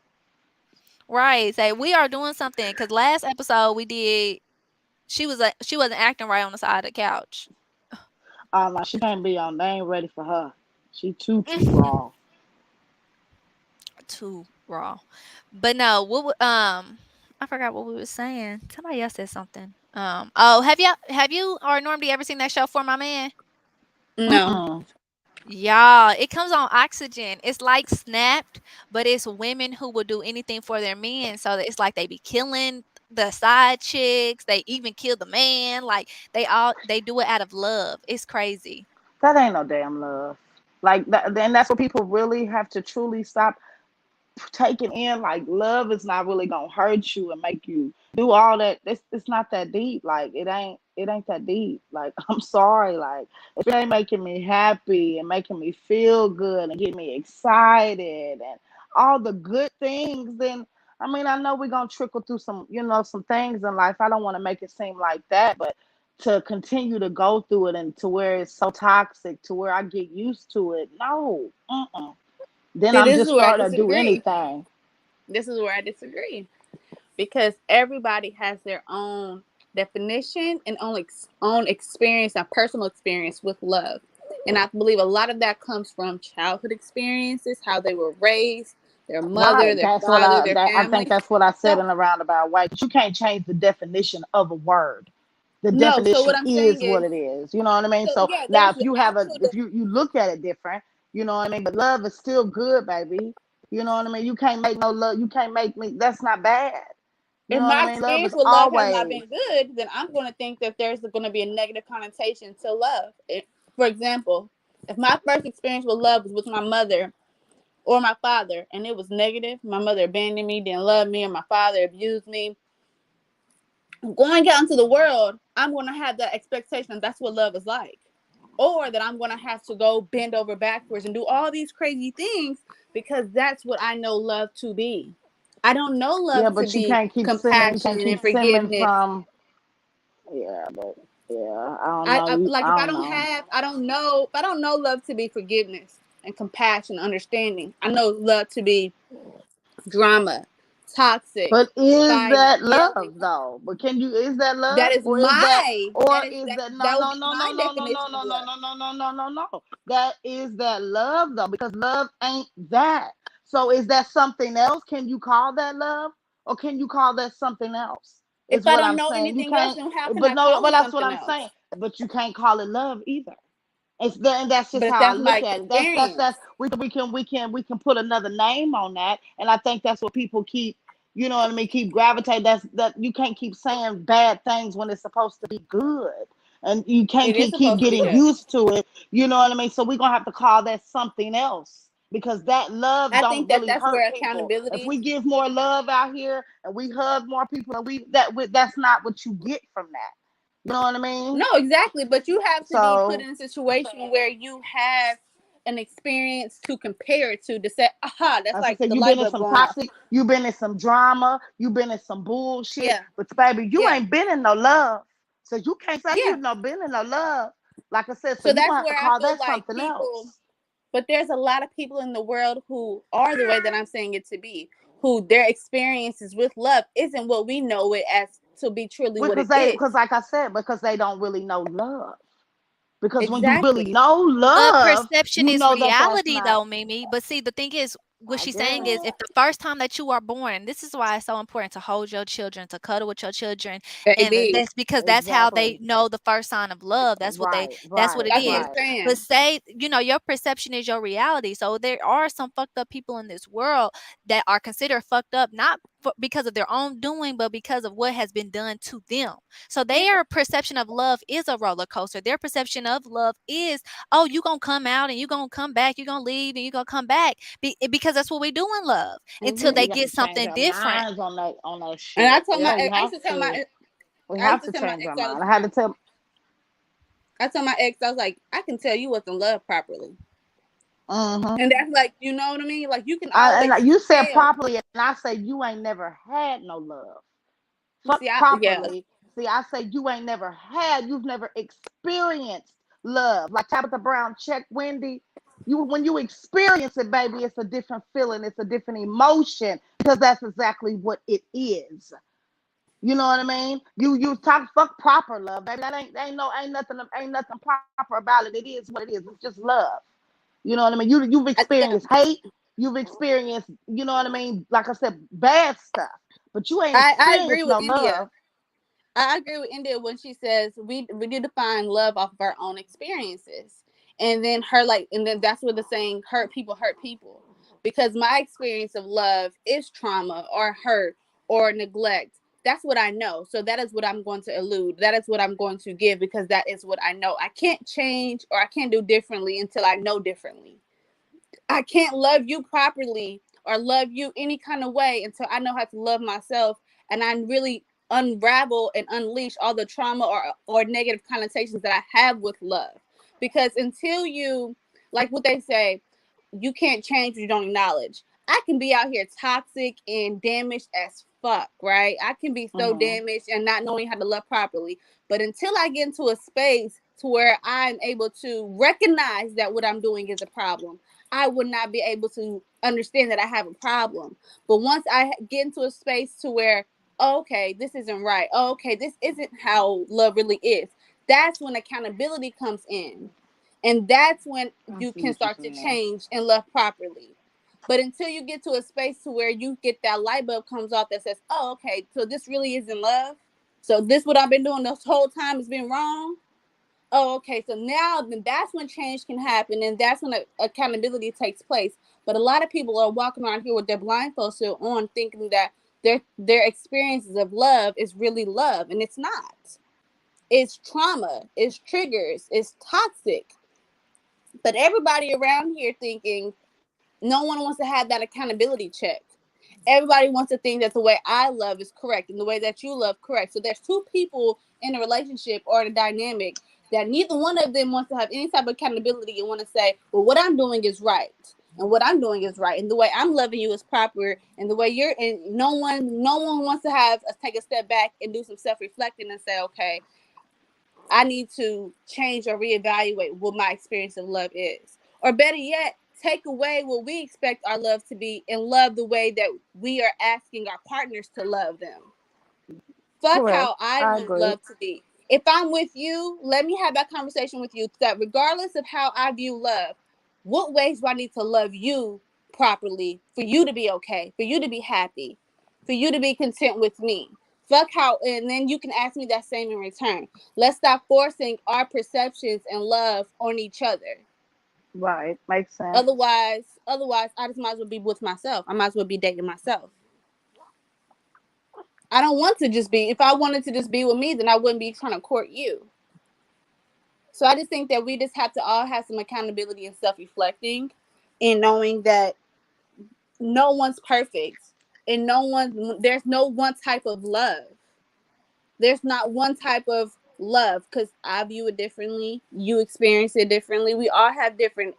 Right. Say we are doing something because last episode we did. She wasn't acting right on the side of the couch. No, she can't be on. They ain't ready for her. She too raw. Too raw. But no, I forgot what we were saying. Somebody else said something. Oh, have you or Normdy ever seen that show For My Man? No. Mm-mm. Yeah, it comes on Oxygen. It's like Snapped, but it's women who will do anything for their men. So it's like they be killing the side chicks. They even kill the man. Like they do it out of love. It's crazy. That ain't no damn love. Like that. Then that's what people really have to truly stop taking in. Like, love is not really gonna hurt you and make you do all that. It's not that deep. Like, it ain't that deep. Like, I'm sorry. Like, if it ain't making me happy and making me feel good and get me excited and all the good things, then I mean, I know we're gonna trickle through some things in life. I don't want to make it seem like that, but to continue to go through it and to where it's so toxic to where I get used to it, no. Mm-mm. Then See, I'm this is just where I starting to do disagree. anything. This is where I disagree because everybody has their own definition and own experience and personal experience with love. And I believe a lot of that comes from childhood experiences, how they were raised, their mother, Right. their father, their I think family. that's what I said So in a roundabout way. 'Cause you can't change the definition of a word. The no, so what definition I'm saying is what is, it is. You know what I mean? so So yeah, now there's if the you have a actual if you look at it different, you know what I mean? But love is still good, baby. You know what I mean? You can't make no love, you can't make me, that's not bad. You If know what I my mean? Love experience is with love has not always. been good, then I'm going to think that there's going to be a negative connotation to love. For example, if my first experience with love was with my mother or my father and it was negative, my mother abandoned me, didn't love me, or my father abused me, going out into the world, I'm going to have that expectation that's what love is like. Or that I'm going to have to go bend over backwards and do all these crazy things because that's what I know love to be. I don't know Yeah, love to but you be can't keep sending. You can't compassionate keep and sending forgiveness. from. Yeah, but yeah, I don't know. I like if I don't know. I don't know love to be forgiveness and compassion, understanding. I know love to be drama, toxic, But is fighting, that yelling. love though? But can you? Is that That love, is or is that, my or is that no, that would no, be no, my no, no, no, no, definition no, of no, love. no, no, no, no, no, no? That is that love though, because love ain't that. So is that something else? Can you call that love, or can you call that something else? If Is I what don't I'm know saying. You anything else, can't. then how can But I no, call but it that's what something I'm saying. else? But you can't call it love either. And that's just But if how I that's my look at it. That's experience, we can put another name on that, and I think that's what people keep. You know what I mean? Keep gravitate. That you can't keep saying bad things when it's supposed to be good, and you can't it is keep supposed to be getting good. used to it. You know what I mean? So we're gonna have to call that something else, because that love I think don't that really that's hurt where people. If accountability. we give more love out here and we hug more people, and that's not what you get from that. You know what I mean? No, exactly. But you have to be put So in a situation where you have an experience to compare it to say, aha, that's as I like said, the you've been light in bulb some going off. toxic, you've been in some drama, you've been in some bullshit, Yeah, but baby, you yeah, ain't been in no love. So you can't say yeah. you've not been in no love. Like I said, so So you're that's gonna have to where I call feel that like something people, else. but there's a lot of people in the world who are the way that I'm saying it to be, who their experiences with love isn't what we know it as to be truly what it Because is. like I said, because they don't really know love. Because when you really Exactly. know But love, perception you is know that that's reality not. though, Mimi. But see, the thing is, what I she's saying is if guess the first time that you are born, this is why it's so important to hold your children, to cuddle with your children. And Baby. that's because that's how they exactly. know the first sign of love. Right, That's what right, it That's what is. I'm right. But saying. say, your perception is your reality. So there are some fucked up people in this world that are considered fucked up, not because of their own doing, but because of what has been done to them. So Yeah. their perception of love is a roller coaster. Their perception of love is, oh, you gonna come out and you gonna come back, you gonna leave and you gonna come back, because that's what we do in love until But they we got get to change something our different. minds on that And I shit. told Yeah, my we I have used to tell to. my We I used have to to tell my change our ex all the mind. I had to time. tell. I told my ex, I was like, I can tell you wasn't loved properly. Mm-hmm. And that's like, you know what I mean? Like you can And always like you said tell. properly, and I say you ain't never had no love. See, Fuck yeah. properly. See, I say you ain't never had. You've never experienced love. Like Tabitha Brown, check Wendy. When you experience it, baby, it's a different feeling. It's a different emotion, because that's exactly what it is. You know what I mean? You talk fuck proper love, baby. That ain't nothing proper about it. It is what it is. It's just love. You know what I mean? You've Yeah. experienced hate. You've experienced, you know what I mean? Like I said, bad stuff. But you ain't I agree experienced with no love. India. I agree with India when she says we do define love off of our own experiences. And then that's where the saying hurt people. Because my experience of love is trauma or hurt or neglect. That's what I know. So that is what I'm going to elude. That is what I'm going to give because that is what I know. I can't change or I can't do differently until I know differently. I can't love you properly or love you any kind of way until I know how to love myself and I really unravel and unleash all the trauma or negative connotations that I have with love. Because until you, like what they say, you can't change what you don't acknowledge. I can be out here toxic and damaged as fuck, right? I can be so Hmm. damaged and not knowing how to love properly. But until I get into a space to where I'm able to recognize that what I'm doing is a problem, I would not be able to understand that I have a problem. But once I get into a space to where, oh, okay, this isn't right. Oh, okay, this isn't how love really is. That's when accountability comes in. And that's when I you see can what you're start to saying. change and love properly. But until you get to a space to where you get that light bulb comes off that says, oh, okay, so this really isn't love. So this what I've been doing this whole time has been wrong. Oh, okay. So now then that's when change can happen and that's when accountability takes place. But a lot of people are walking around here with their blindfolds still on thinking that their experiences of love is really love, and it's not. It's trauma, it's triggers, it's toxic. But everybody around here thinking no one wants to have that accountability check. Everybody wants to think that the way I love is correct and the way that you love correct. So there's two people in a relationship or in a dynamic that neither one of them wants to have any type of accountability and want to say, well, what I'm doing is right. And what I'm doing is right. And the way I'm loving you is proper. And the way you're, and no one wants to have us take a step back and do some self-reflecting and say, okay, I need to change or reevaluate what my experience of love is. Or better yet, take away what we expect our love to be and love the way that we are asking our partners to love them. Fuck Correct. how I I want agree. love to be. If I'm with you, let me have that conversation with you that regardless of how I view love, what ways do I need to love you properly for you to be okay, for you to be happy, for you to be content with me? Fuck how, and then you can ask me that same in return. Let's stop forcing our perceptions and love on each other. Right. Makes sense. Otherwise, I just might as well be with myself. I might as well be dating myself. I don't want to just be. If I wanted to just be with me, then I wouldn't be trying to court you. So I just think that we just have to all have some accountability and self-reflecting, and knowing that no one's perfect, and there's no one type of love. There's not one type of love because I view it differently. You experience it differently. We all have different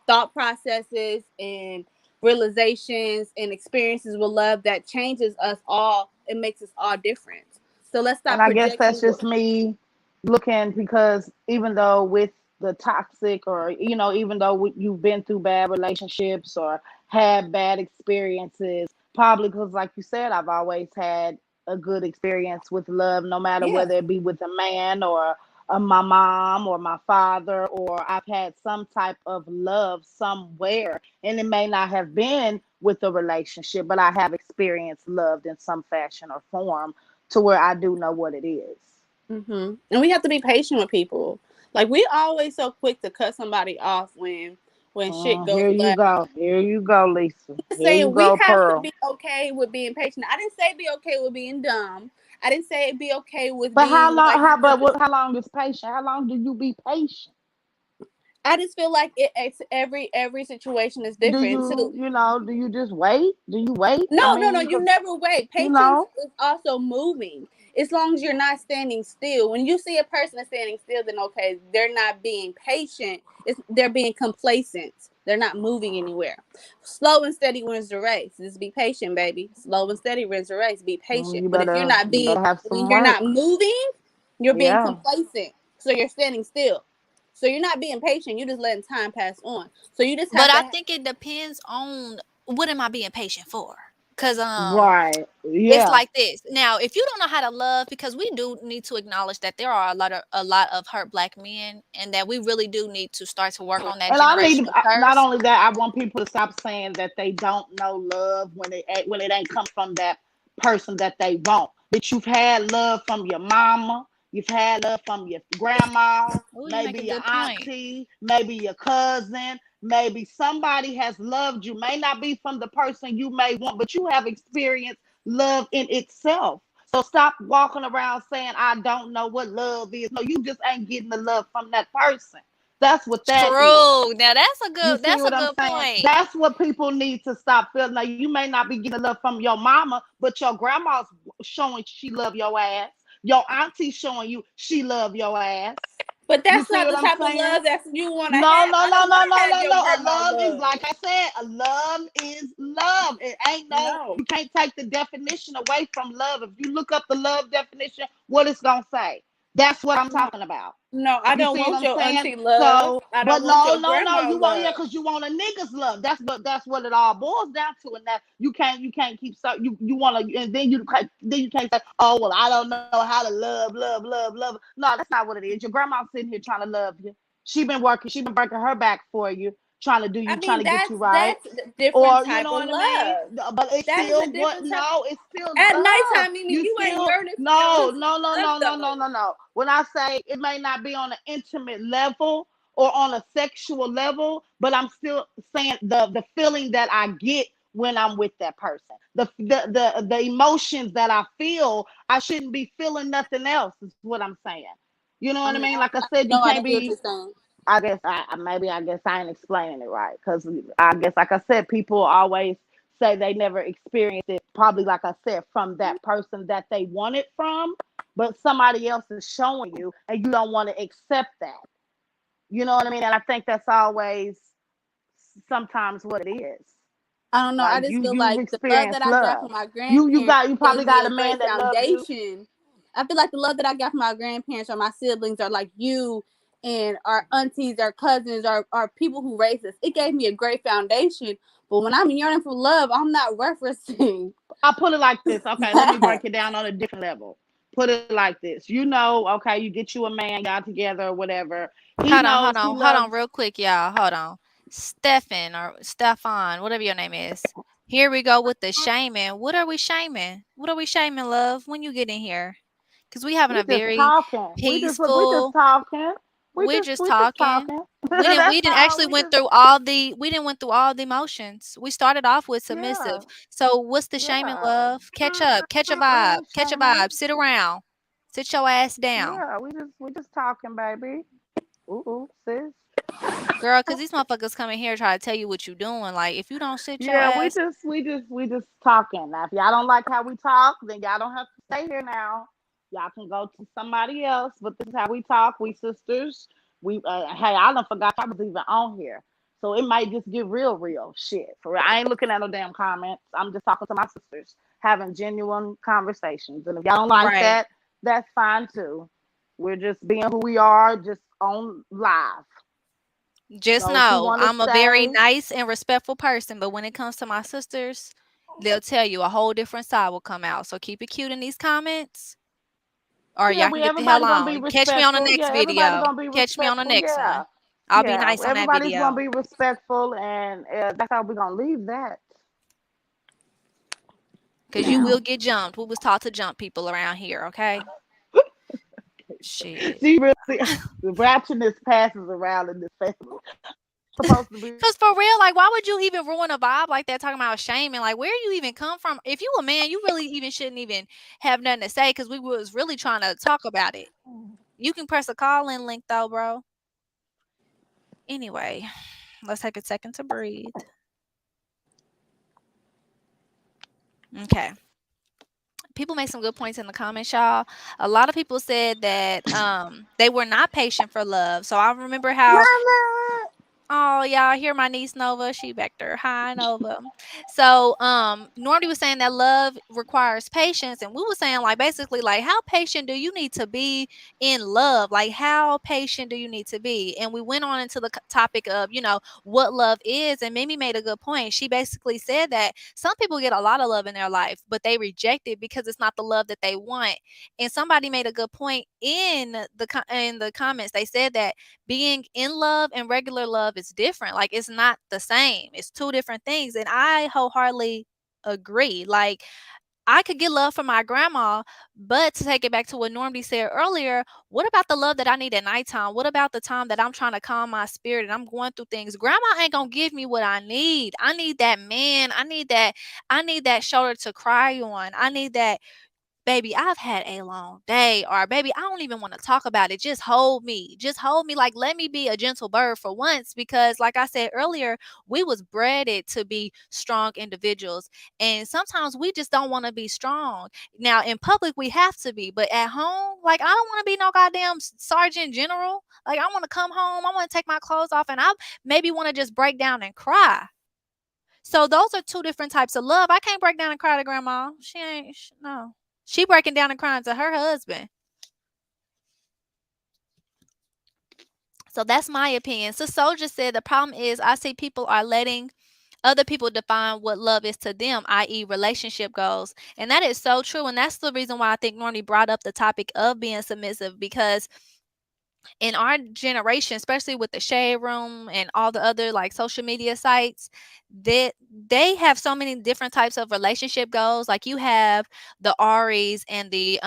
thought processes and realizations and experiences with love that changes us all and makes us all different. So let's And stop I guess projecting that's what. just me looking, because even though with the toxic, or even though you've been through bad relationships or had bad experiences, probably because, like you said, I've always had a good experience with love, no matter Yeah. whether it be with a man or my mom or my father, or I've had some type of love somewhere. And it may not have been with a relationship, but I have experienced love in some fashion or form, to where I do know what it is. And we have to be patient with people. Like we always so quick to cut somebody off when shit Here goes you left. go. Here you go, Lisa. Just Here you saying we go, have to Pearl. be okay with being patient. I didn't say be okay with being dumb. I didn't say be okay with But how being long? like stupid. How long is patient? How long do you be patient? I just feel like it's every situation is Do different you, too. do you just wait? Do you wait? I No. mean, You 'cause, never wait. you Patience know, is also moving. As long as you're not standing still. When you see a person is standing still, then okay, they're not being patient. They're being complacent. They're not moving anywhere. Slow and steady wins the race. Just be patient, baby. Slow and steady wins the race. Be patient. you But if you're better not you being, better have when some you're work. not moving, you're being Yeah. complacent. So you're standing still. So you're not being patient. You're just letting time pass on. So you just But have I to. think it depends on what am I being patient for? Cause Right. it's Yeah. like this. Now, if you don't know how to love, because we do need to acknowledge that there are a lot of hurt black men, and that we really do need to start to work on that And I need generational to, not curse. only that, I want people to stop saying that they don't know love when it ain't come from that person that they want. But you've had love from your mama, you've had love from your grandma, Oh, you make maybe a your good point. auntie, maybe your cousin, maybe somebody has loved you. May not be from the person you may want, but you have experienced love in itself. So stop walking around saying I don't know what love is. No, you just ain't getting the love from that person. That's what that is. True. Now You see that's a what I'm good saying? point. That's what people need to stop feeling. Now, you may not be getting love from your mama, but your grandma's showing she love your ass. Your auntie showing you she love your ass. But You that's see not what the I'm type of saying? love that you want to No, have. no, I no, don't no, want to no, have no, your no. A grandma love is, love. like I said, a love is love. It ain't no, No, you can't take the definition away from love. If you look up the love definition, what it's gonna say? That's what I'm no, talking about. no. I You don't see what want I'm your saying? auntie love. So, I but don't want no, your no, no, grandma you want, yeah, love. because you want a nigga's love. That's what it all boils down to, and that you can't keep, so you want to, and then you can't say, oh well, I don't know how to love. No, that's not what it is. Your grandma's sitting here trying to love you. She been breaking her back for you, trying to do I you, trying mean, to get that's you right. that's a different Or you type know of what I mean? love. But it's That is a still what? different type. No, it's still At love. nighttime, meaning You you ain't still, yearning for your no, auntie no, no, no, no, no, no, leftovers. no. When I say it may not be on an intimate level or on a sexual level, but I'm still saying the feeling that I get when I'm with that person. The emotions that I feel, I shouldn't be feeling nothing else. Is what I'm saying. You know what I I mean? mean, Like I I said, you have no can't idea what be. you're saying. I guess I ain't explaining it right, because I guess, like I said, people always say they never experienced it. Probably, like I said, from that person that they want it from, but somebody else is showing you, and you don't want to accept that. You know what I mean? And I think that's always sometimes what it is. I don't know. I Like just feel you've like the love that experienced I got love. from my You grandparents got, you gave probably me got a a man great that loves you. foundation. I feel like the love that I got from my grandparents or my siblings or like you and our aunties, our cousins, our people who raised us. It gave me a great foundation. But when I'm yearning for love, I'm not referencing I'll put it like this. Okay, let me that. break it down on a different level. Put it like this. You know, okay, you get you a man, y'all together or whatever. He Hold on, knows hold he on, hold on, loves. real quick, y'all. Hold on. Stefan or Stefan, whatever your name is. Here we go with the shaming. What are we shaming? What are we shaming, love? When you get in here, because we having We a just very talking. We just peaceful. talking. We're just We just talking. talking. We That's didn't all. actually We went just, through all the we didn't went through all the emotions. We started off with yeah, submissive. So what's the shaming, yeah. love? Catch up, catch a We vibe, ain't catch a shaming. vibe. Sit around, sit your ass down, Yeah, we just talking, baby. Ooh, sis. girl. Cause these motherfuckers coming here try to tell you what you doing. Like if you don't sit your Yeah, ass, we just talking. Now, if y'all don't like how we talk, then y'all don't have to stay here now. Y'all can go to somebody else. But this is how we talk. We sisters. We hey, I done forgot I was even on here. So it might just get real, real shit. For real. I ain't looking at no damn comments. I'm just talking to my sisters, having genuine conversations. And if y'all don't like right? that, that's fine too. We're just being who we are, just on live. Just So if you know want to I'm a very stay, nice and respectful person, but when it comes to my sisters, they'll tell you a whole different side will come out. So keep it cute in these comments, or yeah, y'all we can get the hell everybody gonna be on. Catch me on the respectful. next Yeah, everybody video. gonna be Catch me on the respectful. next Yeah, one. I'll be yeah, nice on that everybody's gonna video. be respectful, and that's how we're gonna leave that. Cause you will get jumped. We was taught to jump people around here, okay? Shit. She really the ratchetness passes around in this family. Supposed to be. Cause for real, like, why would you even ruin a vibe like that? Talking about shaming, like, where you even come from? If you a man, you really even shouldn't even have nothing to say. Cause we was really trying to talk about it. You can press a call in link though, bro. Anyway, let's take a second to breathe. Okay. People made some good points in the comments, y'all. A lot of people said that they were not patient for love. So I remember how Mama. oh, y'all hear my niece Nova? She back there. Hi, Nova. So, Normandy was saying that love requires patience, and we were saying like basically like how patient do you need to be in love? Like how patient do you need to be? And we went on into the topic of what love is, and Mimi made a good point. She basically said that some people get a lot of love in their life, but they reject it because it's not the love that they want. And somebody made a good point in the comments. They said that being in love and regular love is different. Like it's not the same. It's two different things. And I wholeheartedly agree. Like I could get love from my grandma, but to take it back to what Normandy said earlier, what about the love that I need at nighttime? What about the time that I'm trying to calm my spirit and I'm going through things? Grandma ain't gonna give me what I need. I need that man. I need that shoulder to cry on. I need that baby, I've had a long day, or baby, I don't even want to talk about it. Just hold me. Just hold me. Like, let me be a gentle bird for once. Because, like I said earlier, we was breded to be strong individuals. And sometimes we just don't want to be strong. Now, in public, we have to be. But at home, like, I don't want to be no goddamn sergeant general. Like, I want to come home. I want to take my clothes off. And I maybe want to just break down and cry. So those are two different types of love. I can't break down and cry to grandma. She ain't, no. She breaking down and crying to her husband. So that's my opinion. So Soldier said the problem is I see people are letting other people define what love is to them, i.e., relationship goals. And that is so true. And that's the reason why I think Nornie brought up the topic of being submissive, because in our generation, especially with the shade room and all the other like social media sites, that they have so many different types of relationship goals. Like you have the Aries and the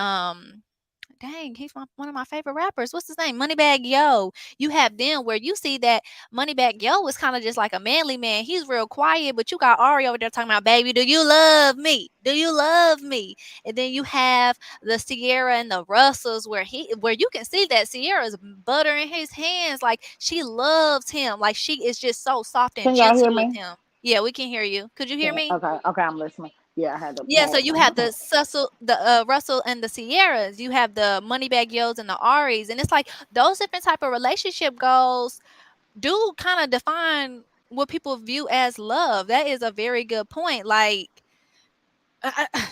dang, he's one of my favorite rappers. What's his name? Moneybag Yo. You have them where you see that Moneybag Yo is kind of just like a manly man. He's real quiet, but you got Ari over there talking about, baby, do you love me? Do you love me? And then you have the Sierra and the Russells where you can see that Sierra's buttering his hands. Like she loves him. Like she is just so soft and Can y'all gentle hear with me? him. Yeah, we can hear you. Could you hear Yeah. me? Okay. Okay. I'm listening. Yeah, I had to Yeah, so move you have something. the Russell and the Sierras. You have the Moneybag Yos and the Aries, and it's like those different type of relationship goals do kind of define what people view as love. That is a very good point. Like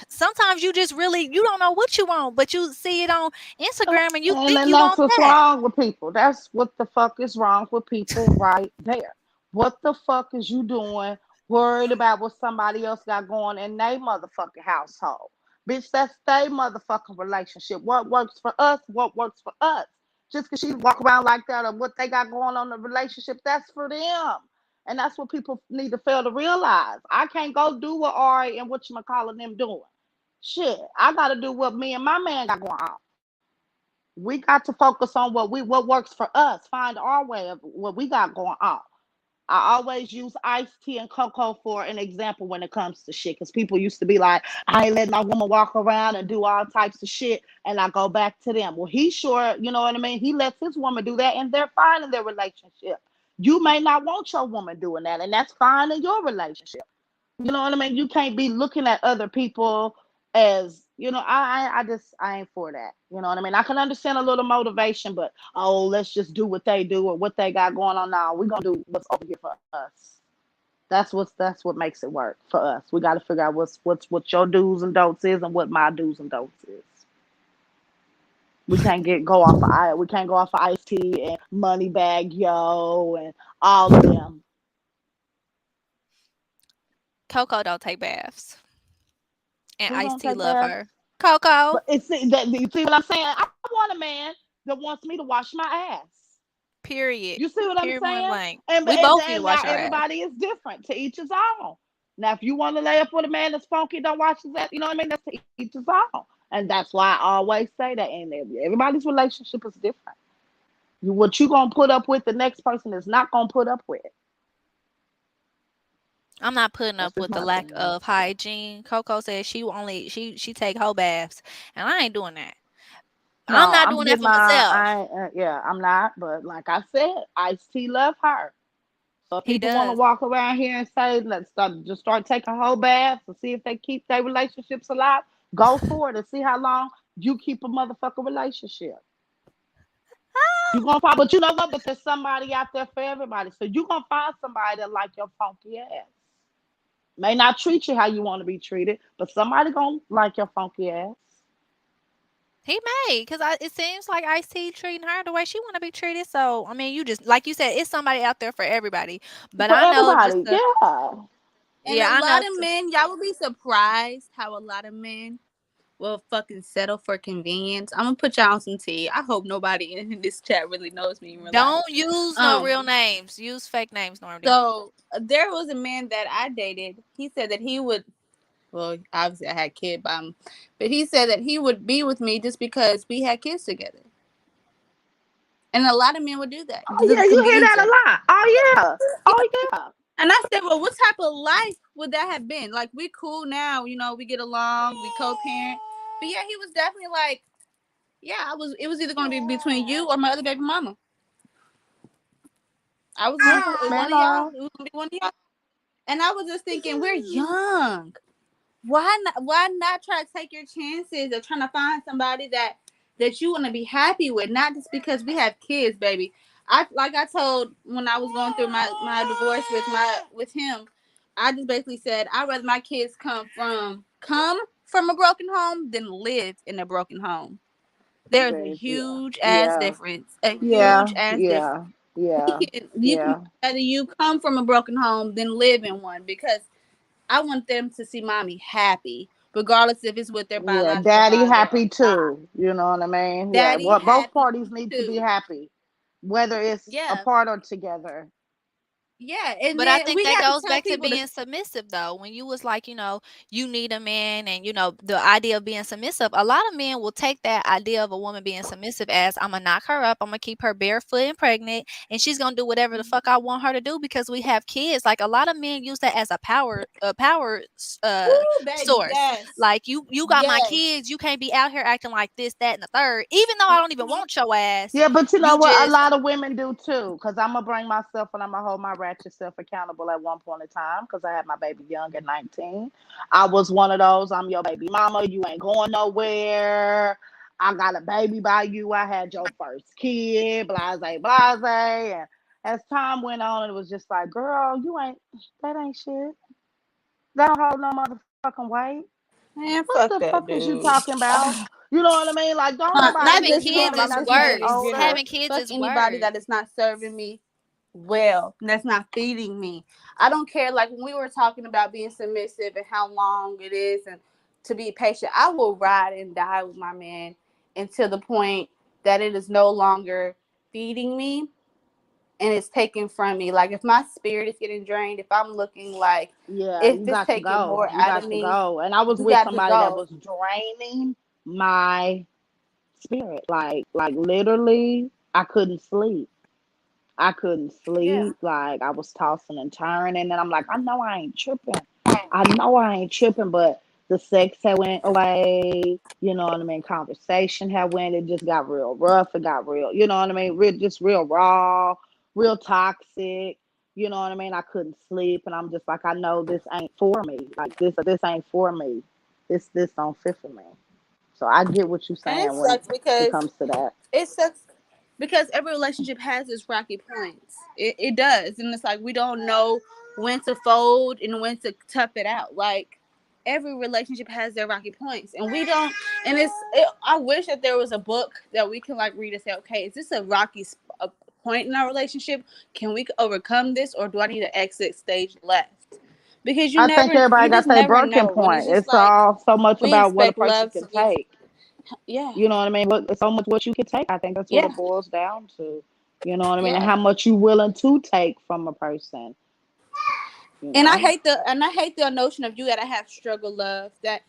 sometimes you just really you don't know what you want, but you see it on Instagram and you And think then you that's want what's that. wrong with people. That's what the fuck is wrong with people right there. What the fuck is you doing worried about what somebody else got going in their motherfucking household? Bitch, that's their motherfucking relationship. What works for us, what works for us. Just because she walk around like that or what they got going on in the relationship, that's for them. And that's what people need to fail to realize. I can't go do what Ari and what you calling them doing. Shit, I got to do what me and my man got going on. We got to focus on what works for us. Find our way of what we got going on. I always use iced tea and cocoa for an example when it comes to shit. Because people used to be like, I ain't letting my woman walk around and do all types of shit. And I go back to them. Well, he sure, you know what I mean? He lets his woman do that and they're fine in their relationship. You may not want your woman doing that, and that's fine in your relationship. You know what I mean? You can't be looking at other people as I ain't for that. You know what I mean? I can understand a little motivation, but oh, let's just do what they do or what they got going on now. We're gonna do what's over here for us. That's what makes it work for us. We got to figure out what's what your do's and don'ts is and what my do's and don'ts is. We can't get go off of I. We can't go off of Ice T and Moneybag Yo and all of them. Coco don't take baths, and Who Ice don't T take love baths? her. Coco, But it's that you see what I'm saying? I want a man that wants me to wash my ass. period, You see what I'm period, point saying? blank. And We and, both need to and wash now our ass. everybody is different. To each his own. Now, if you want to lay up with a man that's funky, don't wash his ass. You know what I mean? That's to each his own. And that's why I always say that. And everybody's relationship is different. What you gonna put up with, the next person is not gonna put up with. I'm not putting That's up just with the my lack opinion. of hygiene. Coco says she take whole baths, and I ain't doing that. I'm No, not I'm doing that getting for my. myself. Yeah, I'm not. But like I said, Ice T love her. So if He people want to does. walk around here and say, just start taking whole baths and see if they keep their relationships alive, go for it and see how long you keep a motherfucking relationship. You gonna find, but you know what? But there's somebody out there for everybody. So you gonna find somebody that like your funky ass. May not treat you how you want to be treated, but somebody gonna like your funky ass. He may, cause it seems like Ice-T treating her the way she want to be treated. So I mean, you just like you said, it's somebody out there for everybody. But For I know just everybody, to yeah. And yeah, a I know lot of to men, y'all will be surprised how a lot of men will fucking settle for convenience. I'm gonna put y'all on some tea. I hope nobody in this chat really knows me in real life. don't use no Um, real names. Use fake names, Normandy. so there was a man that I dated. He said that he would. Well, obviously I had kid by him, but he said that he would be with me just because we had kids together. And a lot of men would do that Oh because of yeah, the you hear convenience that a factor. lot. Oh yeah. Yeah. Oh yeah. And I said, well, what type of life would that have been? Like, we cool now, we get along, we co-parent. But yeah, he was definitely like, yeah, it was either going to be between you or my other baby mama. I was going for one Man, of y'all. It was going to be one of y'all. And I was just thinking, we're young. Why not try to take your chances of trying to find somebody that you want to be happy with, not just because we have kids, baby. I told when I was going through my divorce with him, I just basically said I'd rather my kids come from a broken home than live in a broken home. There's a yeah, huge ass yeah, difference. A yeah, huge ass difference. yeah, yeah, You can yeah, rather you come from a broken home than live in one, because I want them to see mommy happy, regardless if it's with their yeah. biological Daddy father or happy not. too. You know what I mean? Yeah. Daddy Well, both happy parties need to be too. happy, whether it's Yeah. apart or together. Yeah, and But I then think we that got to goes tell back to people to. being submissive though. When you was like, you need a man and the idea of being submissive, a lot of men will take that idea of a woman being submissive as I'm gonna knock her up, I'm gonna keep her barefoot and pregnant, and she's gonna do whatever the fuck I want her to do because we have kids. Like a lot of men use that as a power Woo, baby, source. yes, Like you got my yes. kids, you can't be out here acting like this, that, and the third. Even though I don't even Mhm. want your ass, Yeah, but you know you what? A just lot of women do too. Because I'm going to bring myself and I'm going to hold my ratchet self accountable at one point in time. Because I had my baby young at 19. I was one of those. I'm your baby mama. You ain't going nowhere. I got a baby by you. I had your first kid. Blase, blase. And as time went on, it was just like, girl, that ain't shit. That don't hold no motherfucking weight. Man, What fuck the that fuck is you dude. talking about? You know what I mean? Like, don't nobody Not having get just you him. kids up. I'm is Not just you saying get in worse. general. older. Having kids Fuck is anybody worse. that is not serving me well, and that's not feeding me. I don't care. Like when we were talking about being submissive and how long it is, and to be patient, I will ride and die with my man until the point that it is no longer feeding me and it's taken from me. Like if my spirit is getting drained, if I'm looking like Yeah, if you it's got to taking go. more You out of got to me, go. And I was you with got to somebody that go. was draining my spirit. Like literally, I couldn't sleep. I couldn't Yeah. sleep. Like I was tossing and turning, and then I'm like, I know I ain't tripping. I know I ain't tripping, but the sex had went away. You know what I mean? Conversation had went. It just got real rough. It got real. You know what I mean? Just real raw, real toxic. You know what I mean? I couldn't sleep, and I'm just like, I know this ain't for me. Like this ain't for me. This don't fit for me. So I get what you're And it saying when sucks it because comes to that. it sucks because every relationship has its rocky points. It does, and it's like we don't know when to fold and when to tough it out. Like every relationship has their rocky points, and we don't. And I wish that there was a book that we can like read and say, okay, is this a a point in our relationship? Can we overcome this, or do I need to exit stage left? Because I think everybody you just got their never breaking know when it's point. just It's like all so much we about what a expect person love can to give. take. Yeah, You know what I mean? It's so much what you can take. I think that's what yeah, it boils down to. You know what I mean? And yeah. how much you willing to take from a person. You And know. I hate the notion of you gotta have struggle love. That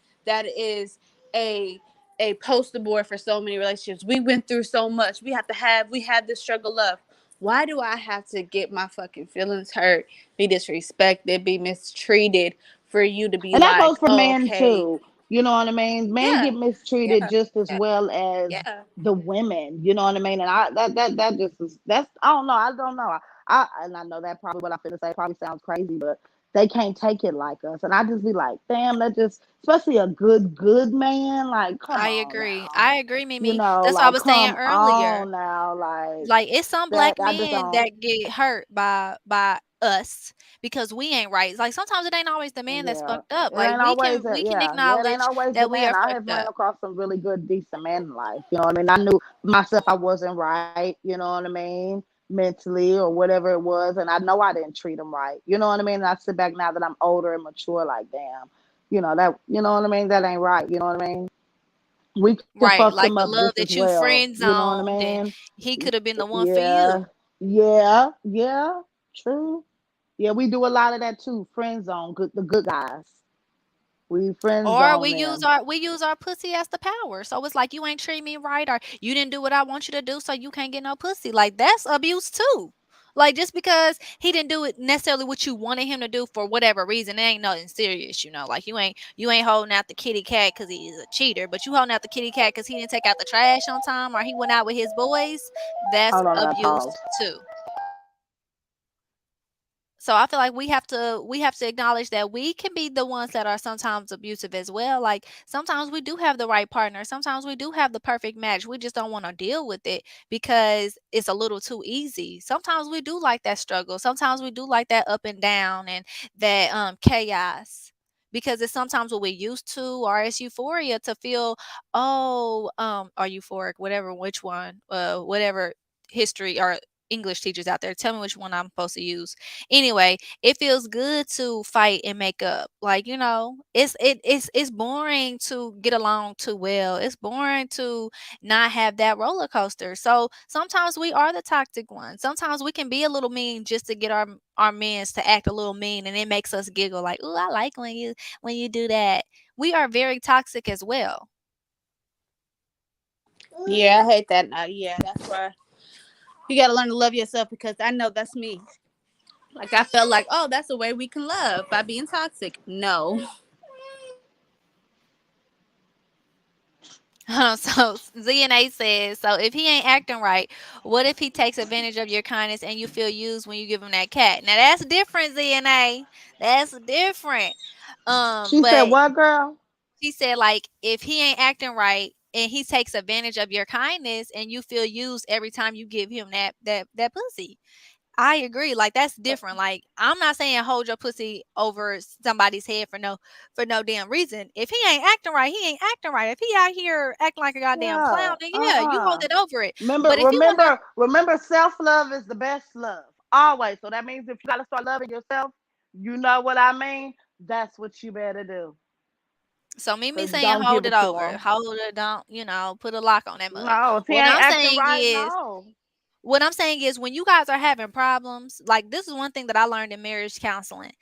is a a poster board for so many relationships. We went through so much. We have this struggle love. Why do I have to get my fucking feelings hurt, be disrespected, be mistreated for you to be And that like, goes for oh, men okay, too. You know what I mean? Men yeah, get mistreated yeah, just as well as yeah, the women. You know what I mean? And I that just is that's I don't know. I don't know. I know that probably what I'm finna say probably sounds crazy, but they can't take it like us. And I just be like, damn, that just especially a good man. Like, come I on agree. now. I agree, You Mimi. know, That's what I like was saying come earlier. on now. Like Like it's some that black I just men don't that get hurt by us because we ain't right. Like sometimes it ain't always the man that's yeah. fucked up. It Like ain't we always can that we can yeah, it ain't acknowledge always the that we man. are I have fucked ran up. across some really good, decent men in life. You know what I mean? I knew myself I wasn't right, you know what I mean, mentally or whatever it was, and I know I didn't treat them right. You know what I mean? And I sit back now that I'm older and mature, like, damn, that you know what I mean? That ain't right, you know what I mean? We can fuck Right. them Like up the just love as that you well. friend You know what I zoned and mean? he could have been the one for Yeah. you. Yeah, true. Yeah, we do a lot of that too. Friend zone, the good guys. We friend Or zone them. we use our pussy as the power. So it's like you ain't treat me right or you didn't do what I want you to do so you can't get no pussy. Like that's abuse too. Like just because he didn't do it necessarily what you wanted him to do for whatever reason, it ain't nothing serious. Like you ain't holding out the kitty cat because he's a cheater, but you holding out the kitty cat because he didn't take out the trash on time or he went out with his boys. That's Hold on, I abuse pause. too. So I feel like we have to acknowledge that we can be the ones that are sometimes abusive as well. Like sometimes we do have the right partner. Sometimes we do have the perfect match. We just don't want to deal with it because it's a little too easy. Sometimes we do like that struggle. Sometimes we do like that up and down and that chaos. Because it's sometimes what we're used to or it's euphoria to feel, or euphoric, whatever which one, whatever history or English teachers out there. Tell me which one I'm supposed to use. Anyway, it feels good to fight and make up. Like, it's boring to get along too well. It's boring to not have that roller coaster. So sometimes we are the toxic ones. Sometimes we can be a little mean just to get our mans to act a little mean, and it makes us giggle like, "Ooh, I like when you do that." We are very toxic as well. Yeah, I hate that. Yeah, that's why you got to learn to love yourself, because I know that's me. Like, I felt like, oh, that's the way we can love, by being toxic. No. So ZNA says, so if he ain't acting right, what if he takes advantage of your kindness and you feel used when you give him that cat? Now that's different, ZNA. That's different. She said, But "What, girl?" she said, like, if he ain't acting right and he takes advantage of your kindness and you feel used every time you give him that pussy. I agree. Like, that's different. Like, I'm not saying hold your pussy over somebody's head for no damn reason. If he ain't acting right, he ain't acting right. If he out here acting like a goddamn clown, Yeah. then yeah, you hold it over it. Remember, But if you wanna, remember. Self love is the best love, always. So that means if you gotta start loving yourself, you know what I mean. That's what you better do. so me Cause saying don't hold give it it to over, him. hold it, don't put a lock on that mug. No, if he What ain't I'm acting saying right, is, no. when you guys are having problems, like this is one thing that I learned in marriage counseling.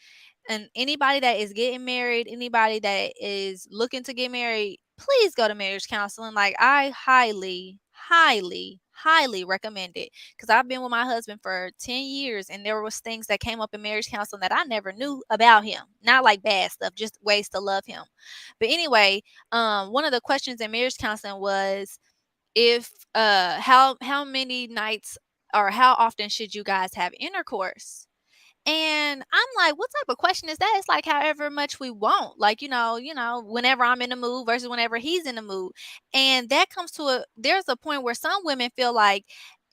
And anybody that is getting married, anybody that is looking to get married, please go to marriage counseling. Like, I highly, highly, highly recommend it, because I've been with my husband for 10 years and there was things that came up in marriage counseling that I never knew about him. Not like bad stuff, just ways to love him. But anyway, one of the questions in marriage counseling was, if how many nights or how often should you guys have intercourse? And I'm like, what type of question is that? It's like however much we want. Like, whenever I'm in the mood versus whenever he's in the mood. And that comes to there's a point where some women feel like,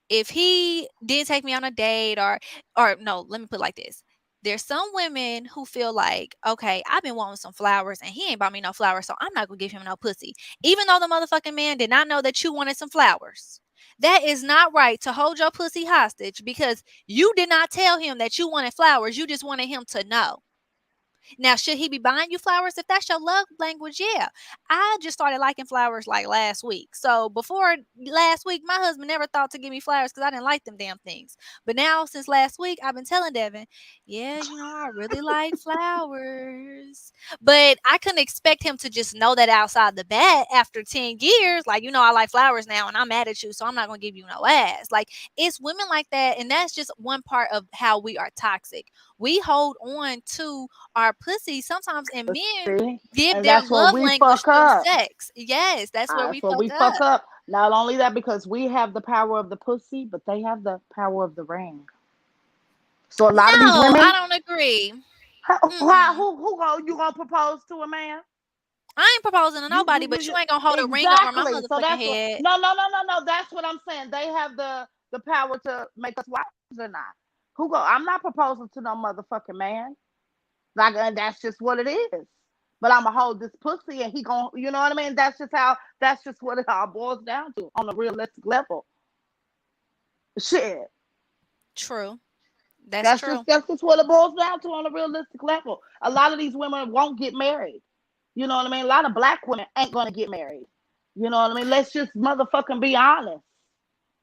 if he didn't take me on a date, or no, let me put it like this. There's some women who feel like, okay, I've been wanting some flowers and he ain't bought me no flowers, so I'm not gonna give him no pussy. Even though the motherfucking man did not know that you wanted some flowers. That is not right, to hold your pussy hostage because you did not tell him that you wanted flowers. You just wanted him to know. Now, should he be buying you flowers? If that's your love language, yeah. I just started liking flowers like last week. So before last week, my husband never thought to give me flowers because I didn't like them damn things. But now, since last week, I've been telling Devin, yeah, I really like flowers. But I couldn't expect him to just know that outside the bat after 10 years. Like, I like flowers now and I'm mad at you, so I'm not going to give you no ass. Like, it's women like that. And that's just one part of how we are toxic. We hold on to our pussy sometimes, and But men see, give and their that's where love we language fuck through up. sex. Yes, that's where we That's where fuck we fuck up. up. Not only that, because we have the power of the pussy, but they have the power of the ring. So a lot of these No, I women, don't agree. Mm-mm. who gonna propose to a man? I ain't proposing to nobody, but you ain't gonna hold a ring over my Exactly. So motherfucking that's what. head. No. That's what I'm saying. They have the power to make us wives or not. Who go? I'm not proposing to no motherfucking man. Like, and that's just what it is. But I'm gonna hold this pussy, and he gonna, you know what I mean? That's just how. That's just what it all boils down to on a realistic level. Shit. True. That's true. That's just what it boils down to on a realistic level. A lot of these women won't get married. You know what I mean? A lot of black women ain't gonna get married. You know what I mean? Let's just motherfucking be honest.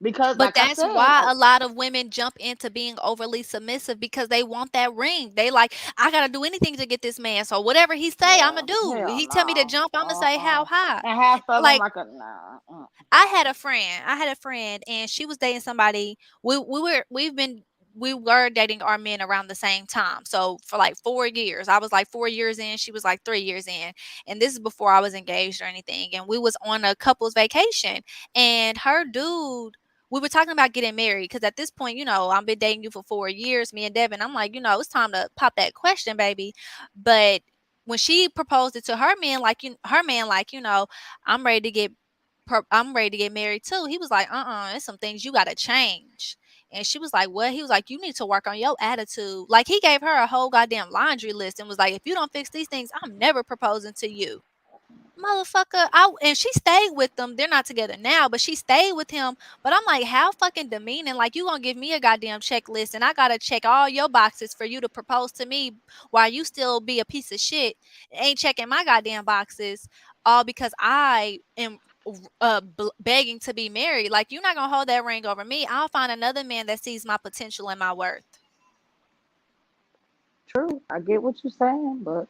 Because, But like I that's said, why a lot of women jump into being overly submissive, because they want that ring. They like, I gotta do anything to get this man. So whatever he say, I'ma do. hell He tell me to no. jump, I'ma say how high. And half of them Like, like a nah. I had a friend and she was dating somebody. We were dating our men around the same time. So for like 4 years. I was like 4 years in, she was like 3 years in. And this is before I was engaged or anything. And we was on a couple's vacation. And her dude, we were talking about getting married because at this point, I've been dating you for 4 years, me and Devin. I'm like, it's time to pop that question, baby. But when she proposed it to her man, I'm ready to I'm ready to get married too. He was like, it's some things you got to change. And she was like, what? He was like, you need to work on your attitude. Like, he gave her a whole goddamn laundry list and was like, if you don't fix these things, I'm never proposing to you. motherfucker. And she stayed with them. They're not together now, but she stayed with him. But I'm like, how fucking demeaning. Like, you gonna give me a goddamn checklist and I gotta check all your boxes for you to propose to me while you still be a piece of shit, ain't checking my goddamn boxes, all because I am begging to be married. Like, you're not gonna hold that ring over me. I'll find another man that sees my potential and my worth. True. I get what you're saying, but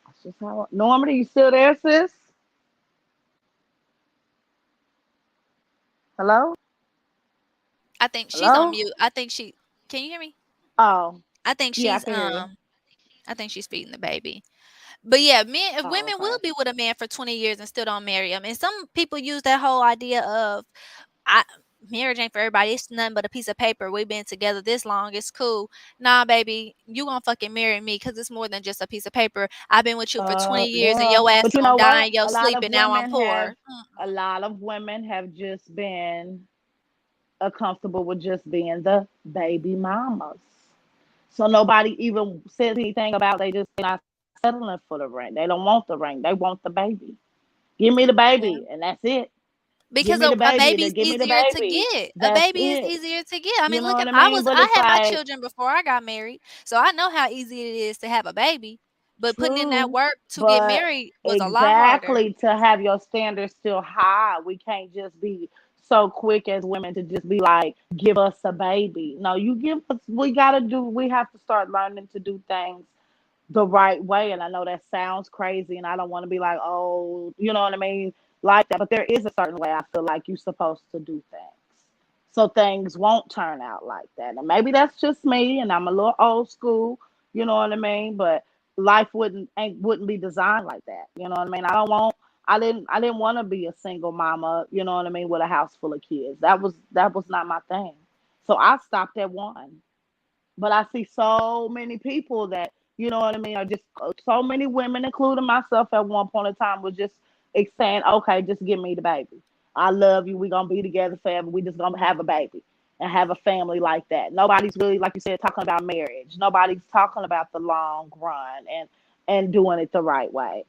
that's just how. Normandy, you still there, sis? Hello? I think she's on Hello? mute. I think she can you hear me? Oh, I think yeah, I she's can hear you. I think she's feeding the baby. But yeah, Oh, women will okay. be with a man for 20 years and still don't marry him. And some people use that whole idea of I marriage ain't for everybody. It's nothing but a piece of paper. We've been together this long. It's cool. Nah, baby, you gonna fucking marry me because it's more than just a piece of paper. I've been with you for 20 years and Yeah, your ass but you gonna know die what? in your sleep and now I'm poor. A lot of women have just been comfortable with just being the baby mamas. So nobody even says anything about they just not settling for the ring. They don't want the ring. They want the baby. Give me the Yeah. baby, and that's it. Give Because me the a baby, and then baby's give me the easier to baby. get. A That's baby is it. easier to get. I You mean, know look what at I mean? But I it's had my like children before I got married, so I know how easy it is to have a baby. But putting in that true, work to get but married was a lot harder. exactly to have your standards still high, we can't just be so quick as women to just be like, give us a baby. No, you give us, we have to start learning to do things the right way. And I know that sounds crazy, and I don't want to be like, oh, you know what I mean, like that. But there is a certain way I feel like you're supposed to do things, so things won't turn out like that. And maybe that's just me, and I'm a little old school, you know what I mean. But life wouldn't be designed like that, you know what I mean. I didn't want to be a single mama, you know what I mean, with a house full of kids. That was not my thing. So I stopped at one. But I see so many people that, you know what I mean, are just so many women, including myself at one point in time, was just saying, okay, just give me the baby. I love you. We're going to be together forever. We just going to have a baby and have a family like that. Nobody's really, like you said, talking about marriage. Nobody's talking about the long run and doing it the right way.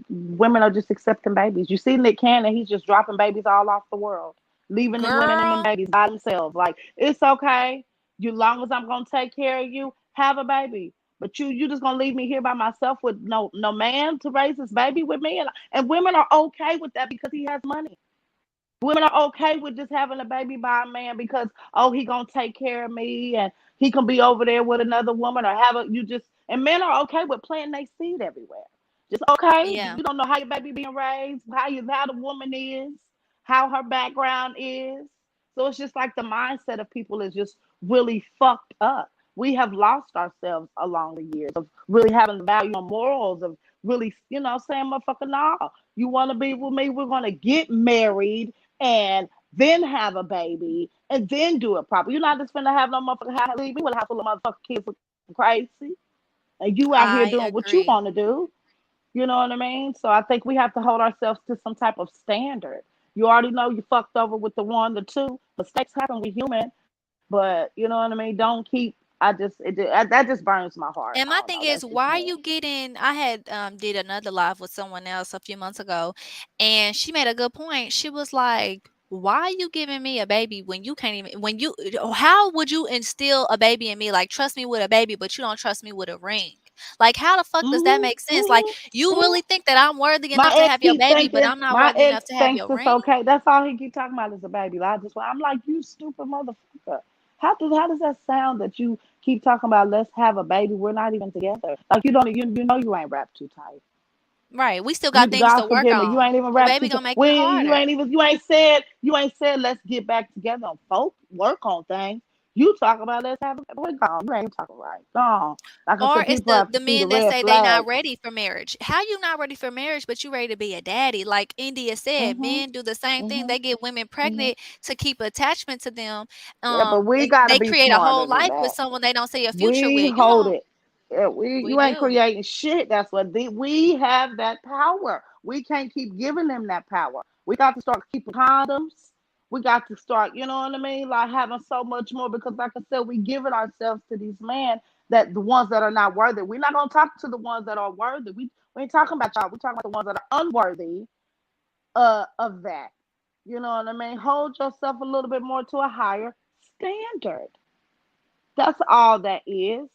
Women are just accepting babies. You see Nick Cannon, he's just dropping babies all off the world, leaving them women and them Girl, babies by themselves. Like, it's okay. You long as I'm gonna take care of you, have a baby. But you just gonna leave me here by myself with no man to raise this baby with me, and women are okay with that because he has money. Women are okay with just having a baby by a man because, oh, he gonna take care of me and he can be over there with another woman or have a you just and men are okay with planting their seed everywhere. Just okay. yeah. You don't know how your baby being raised, how the woman is, how her background is. So it's just like the mindset of people is just really fucked up. We have lost ourselves along the years of really having the value and morals of really, saying, motherfucker, no, you want to be with me? We're going to get married and then have a baby and then do it proper. You're not just finna have no motherfucker leave me with a house full of motherfucking kids looking crazy, and you out here I doing what you agree. want to do. You know what I mean? So I think we have to hold ourselves to some type of standard. You already know you fucked over with the one, the two. Mistakes happen. We human, but you know what I mean. Don't keep. That just burns my heart. And I my don't thing know. is, That's just why are me. you getting I had did another live with someone else a few months ago, and she made a good point. She was like, why are you giving me a baby when you can't even how would you instill a baby in me, like trust me with a baby, but you don't trust me with a ring? Like, how the fuck does that Mhm. make sense? Like, Mhm. you Mhm. really think that I'm worthy My enough to ex have your keep baby, but thinking, I'm not my worthy enough ex to have thinks your it's ring? okay. That's all he keep talking about is a baby. I'm like, you stupid motherfucker. How does that sound that you keep talking about let's have a baby? We're not even together. Like you know you ain't wrapped too tight. Right. We still You got things God to work forgive me. You on. ain't even The wrapped baby too tight. gonna make it When you harder. ain't even you ain't said let's get back together and folk work on things. You talk about let's have a baby. Gone. You ain't even talking right. Gone. Like I Or said, it's people have to the see the men that red say they not flags. ready for marriage. How you not ready for marriage, but you ready to be a daddy? Like India said, Mhm. men do the same thing. Mhm. They get women Mhm. pregnant to keep attachment to them. Yeah, but we And gotta they be create a smarter whole than life with that. someone they don't see a future We with. You hold don't. it. Yeah, We you ain't do. creating shit. That's what we have that power. We can't keep giving them that power. We got to start keeping condoms. We got to start, you know what I mean? Like having so much more because, like I said, we give it ourselves to these men that the ones that are not worthy. We're not gonna talk to the ones that are worthy. We ain't talking about y'all. We're talking about the ones that are unworthy of that. You know what I mean? Hold yourself a little bit more to a higher standard. That's all that is.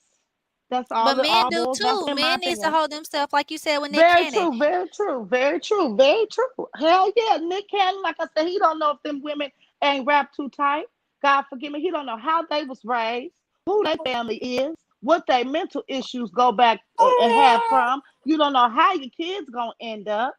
That's But all it men all do boils down too. to, in my Men needs to opinion. hold themselves, like you said, when Nick Very Cannon. true, very true, very true, very true. Hell yeah, Nick Cannon, like I said, he don't know if them women ain't wrapped too tight. God forgive me, he don't know how they was raised, who their family is, what their mental issues go back and have from. You don't know how your kids gonna end up.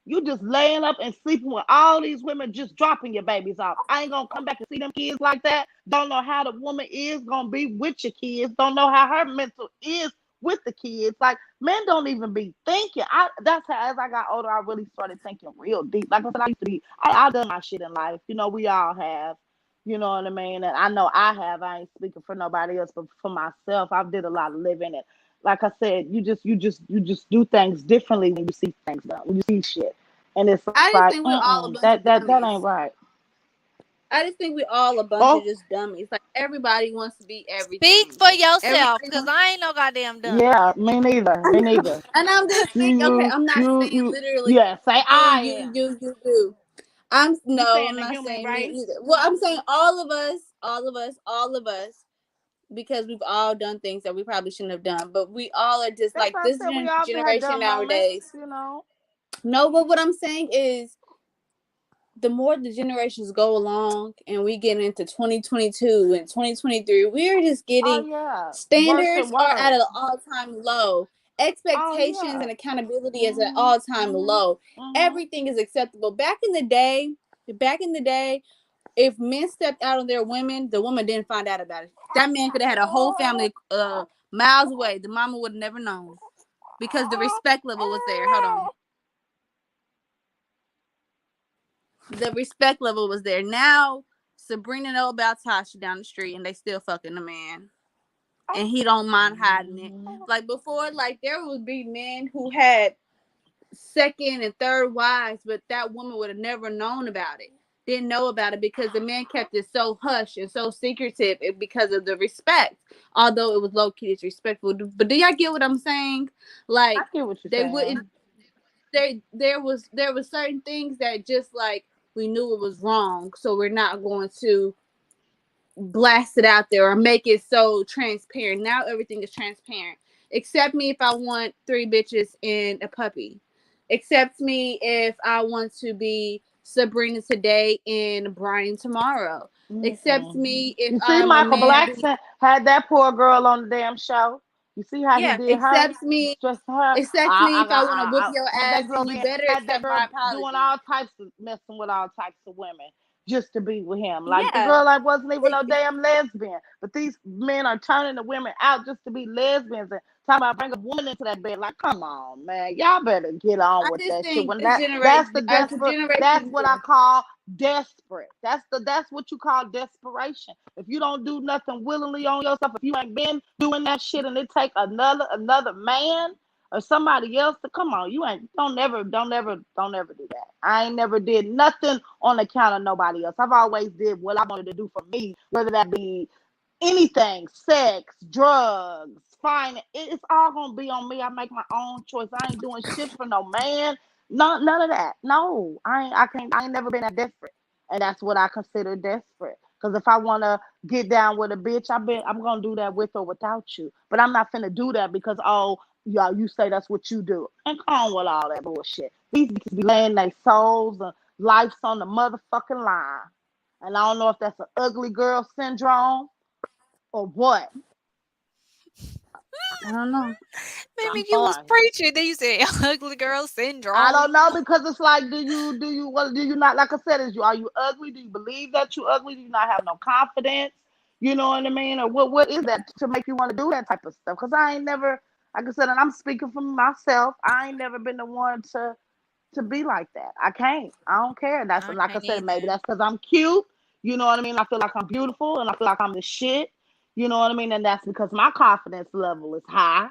You just laying up and sleeping with all these women, just dropping your babies off. I ain't gonna come back and see them kids like that. Don't know how the woman is gonna be with your kids. Don't know how her mental is with the kids. Like men don't even be thinking. That's how as I got older, I really started thinking real deep. Like I said, I used to be. I done my shit in life. You know, we all have. You know what I mean? And I know I have. I ain't speaking for nobody else, but for myself, I did a lot of living. And like I said, you just do things differently when you see things done. When you see shit. And it's I like, just think we're all a bunch of that ain't dummies. right. I just think we're all a bunch of Oh, just dummies. Like everybody wants to be Speak everything. for yourself, Everybody cause wants. I ain't no goddamn dummy. yeah, me neither. Me neither. And I'm just You, saying, okay, you, I'm not you, saying you, literally yeah, say you, I you, am. you, you, you. I'm You no, saying I'm the not human saying me race? either. Well, I'm saying all of us, all of us, all of us, because we've all done things that we probably shouldn't have done. But we all are just That's like why I this said we all had generation dumb moments, nowadays. you know. No, but what I'm saying is the more the generations go along and we get into 2022 and 2023, we're just Oh getting yeah, worse and standards are at worse. an all-time low. Oh Expectations yeah. and accountability is at Mhm, all-time mhm, low. mhm. Everything is acceptable. Back in the day, if men stepped out on their women, the woman didn't find out about it. That man could have had a whole family miles away. The mama would have never known because the respect level was there. Hold on. The respect level was there. Now Sabrina know about Tasha down the street and they still fucking the man. And he don't mind hiding it. Mhm. Like before, like there would be men who had second and third wives, but that woman would have never known about it. Didn't know about it because the man kept it so hush and so secretive because of the respect. Although it was low key disrespectful. But do y'all get what I'm saying? I Like get what you're they saying. wouldn't there was certain things that just like we knew it was wrong, so we're not going to blast it out there or make it so transparent. Now everything is transparent. Accept me if I want three bitches and a puppy. Accept me if I want to be Sabrina today and Brian tomorrow. Accept Mm-mm. me if You see, I'm a Michael man being. Blackson had that poor girl on the damn show. You see how he Yeah, did her? Just her. accept me if I want to whoop your Had ass, that girl and you being, better had that accept my girl doing apology. all types of messing with all types of women just to be with him. Like the Yeah. girl, like wasn't even no damn lesbian, but these men are turning the women out just to be lesbians and talking about bring a woman into that bed. Like, come on, man, y'all better get on I with just that shit. think When this that's generation, the as a desperate, that's generation, what I call desperate. That's what you call desperation. If you don't do nothing willingly on yourself, if you ain't been doing that shit, and it take another man or somebody else to come on, you ain't don't never do that. I ain't never did nothing on account of nobody else. I've always did what I wanted to do for me, whether that be anything, sex, drugs, fine. It's all gonna be on me. I make my own choice. I ain't doing shit for no man. None of that. No, I ain't. I can't. I ain't never been that desperate, and that's what I consider desperate. Because if I wanna get down with a bitch, I'm gonna do that with or without you. But I'm not finna do that because y'all you say that's what you do. And come on with all that bullshit. These bitches be laying their souls and lives on the motherfucking line. And I don't know if that's an ugly girl syndrome or what. I don't know. Maybe I'm you was sorry. preaching. Then you said ugly girl I don't syndrome. know because it's like, do you not, like I said, are you ugly? Do you believe that you ugly? Do you not have no confidence? You know what I mean? Or what is that to make you want to do that type of stuff? Because I ain't never, like I said, and I'm speaking for myself. I ain't never been the one to be like that. I can't. I don't care. That's I like I can't said. Maybe either. that's because I'm cute. You know what I mean? I feel like I'm beautiful and I feel like I'm the shit. You know what I mean? And that's because my confidence level is high.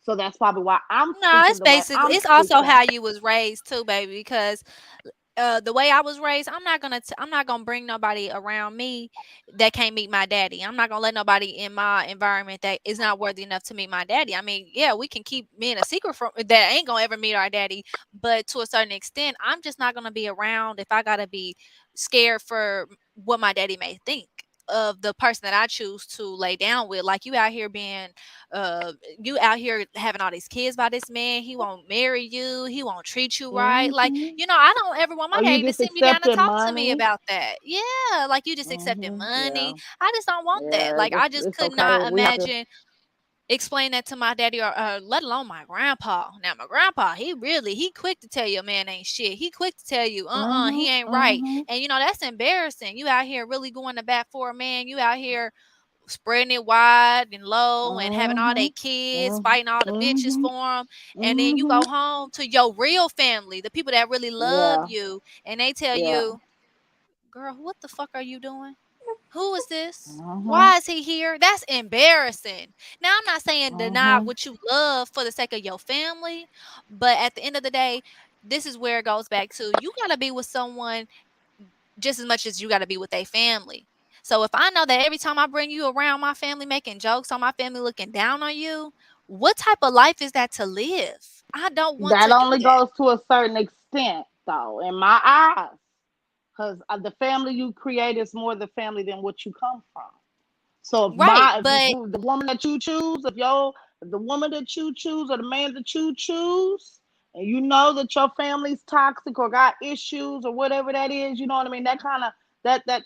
So that's probably why I'm No, speaking it's the way basically I'm it's also speaking. how you was raised too, baby. Because the way I was raised, I'm not gonna bring nobody around me that can't meet my daddy. I'm not gonna let nobody in my environment that is not worthy enough to meet my daddy. I mean, yeah, we can keep men a secret from that ain't gonna ever meet our daddy, but to a certain extent, I'm just not gonna be around if I gotta be scared for what my daddy may think of the person that I choose to lay down with. Like uh you out here having all these kids by this man. He won't marry you. He won't treat you right. Like, Mm-hmm. I don't ever want my Or you daddy to just sit me down and accepted talk to me money. about that. Yeah, like you just accepting Mm-hmm. money. Yeah. I just don't want that. Yeah. Like I just It's could okay. not We have to. imagine explain that to my daddy or let alone my grandpa. Now my grandpa, he quick to tell you a man ain't shit. He quick to tell you, he Mm-hmm. ain't right. Mm-hmm. And that's embarrassing. You out here really going to bat for a man. You out here spreading it wide and low and having all Mm-hmm. their kids, Mm-hmm. fighting all the bitches Mm-hmm. for them. And then you Mm-hmm. go home to your real family, the people that really love Yeah. you, and they tell Yeah. you, girl, what the fuck are you doing? Who is this? Mm-hmm. Why is he here? That's embarrassing. Now, I'm not saying deny Mm-hmm. what you love for the sake of your family, but at the end of the day, this is where it goes back to you got to be with someone just as much as you got to be with a family. So if I know that every time I bring you around my family making jokes on my family looking down on you, what type of life is that to live? I don't want That to do only that. goes to a certain extent, though, in my eyes, because the family you create is more the family than what you come from. So Right, if but the woman that you choose, if the woman that you choose or the man that you choose, and you know that your family's toxic or got issues or whatever that is, you know what I mean. That kind of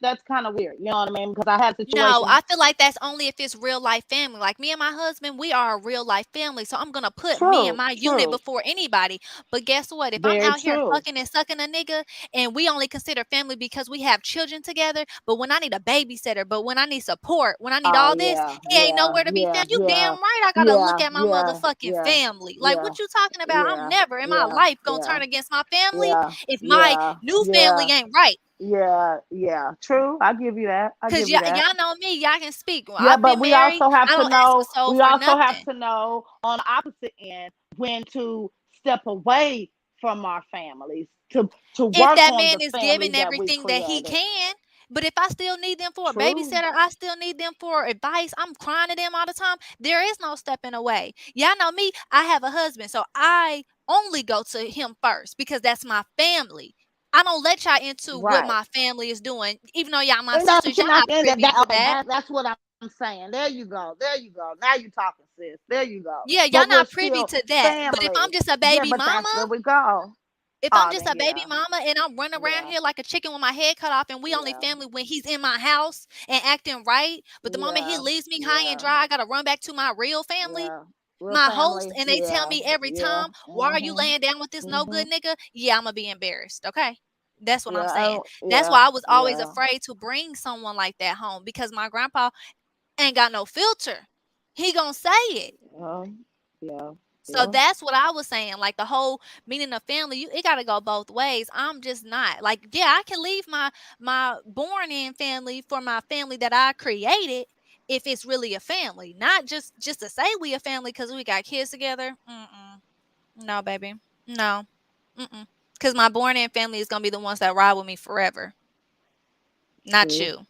that's kind of weird, you know what I mean? Because I had no, situations. I feel like that's only if it's real life family. Like me and my husband, we are a real life family. So I'm gonna put me and True, my unit true, before anybody. But guess what? If I'm very out here true. fucking and sucking a nigga and we only consider family because we have children together, but when I need a babysitter, but when I need support, when I need Oh all this, yeah, he ain't yeah, nowhere to be yeah, found. You damn yeah, right I gotta look yeah, at my yeah, motherfucking yeah, family. Like yeah, what you talking about? I'm yeah, never in my yeah, life gonna yeah, turn against my family yeah, if my yeah, new family yeah, ain't right. yeah, yeah. True. I give you that. I Cause give you that. y'all know me, y'all can speak. Well, Yeah, I've but been we married. also have I to don't ask a know. soul We for also have nothing. to know on the opposite end when to step away from our families to If work that on man the is families giving that we everything that he created. can, but if I still need them for a True. babysitter, I still need them for advice. I'm crying to them all the time. There is no stepping away. Y'all know me. I have a husband, so I only go to him first because that's my family. I don't let y'all into what Right. my family is doing, even though y'all my And that's sisters. Y'all not not the end of privy that. to Okay, that. that's what I'm saying. There you go. There you go. Now you talking, sis. There you go. Yeah, But y'all we're not privy still to that. But if family. I'm just a Yeah, baby but that's where mama, we go. if I'm Oh, just then a baby yeah, mama and I'm running around yeah, here like a chicken with my head cut off and we only yeah, family when he's in my house and acting right, but the moment he yeah, leaves me high and yeah, dry, I gotta run back to my real family, yeah. Real my host, family. and they tell Yeah, me every yeah. time, why are you Mhm. laying down with this no Mhm. good nigga? Yeah, I'm gonna be embarrassed. Okay. That's what I'm Yeah. saying. Oh, That's yeah. why I was always Yeah. afraid to bring someone like that home because my grandpa ain't got no filter. He gonna say it. Yeah. Yeah. So Yeah. that's what I was saying. Like the whole meaning of family, it gotta go both ways. I'm just not like, yeah, I can leave my born in family for my family that I created if it's really a family, not just to say we a family because we got kids together. Mm-mm. No, baby, no, mm-mm. Because my born in family is gonna be the ones that ride with me forever, not True. you.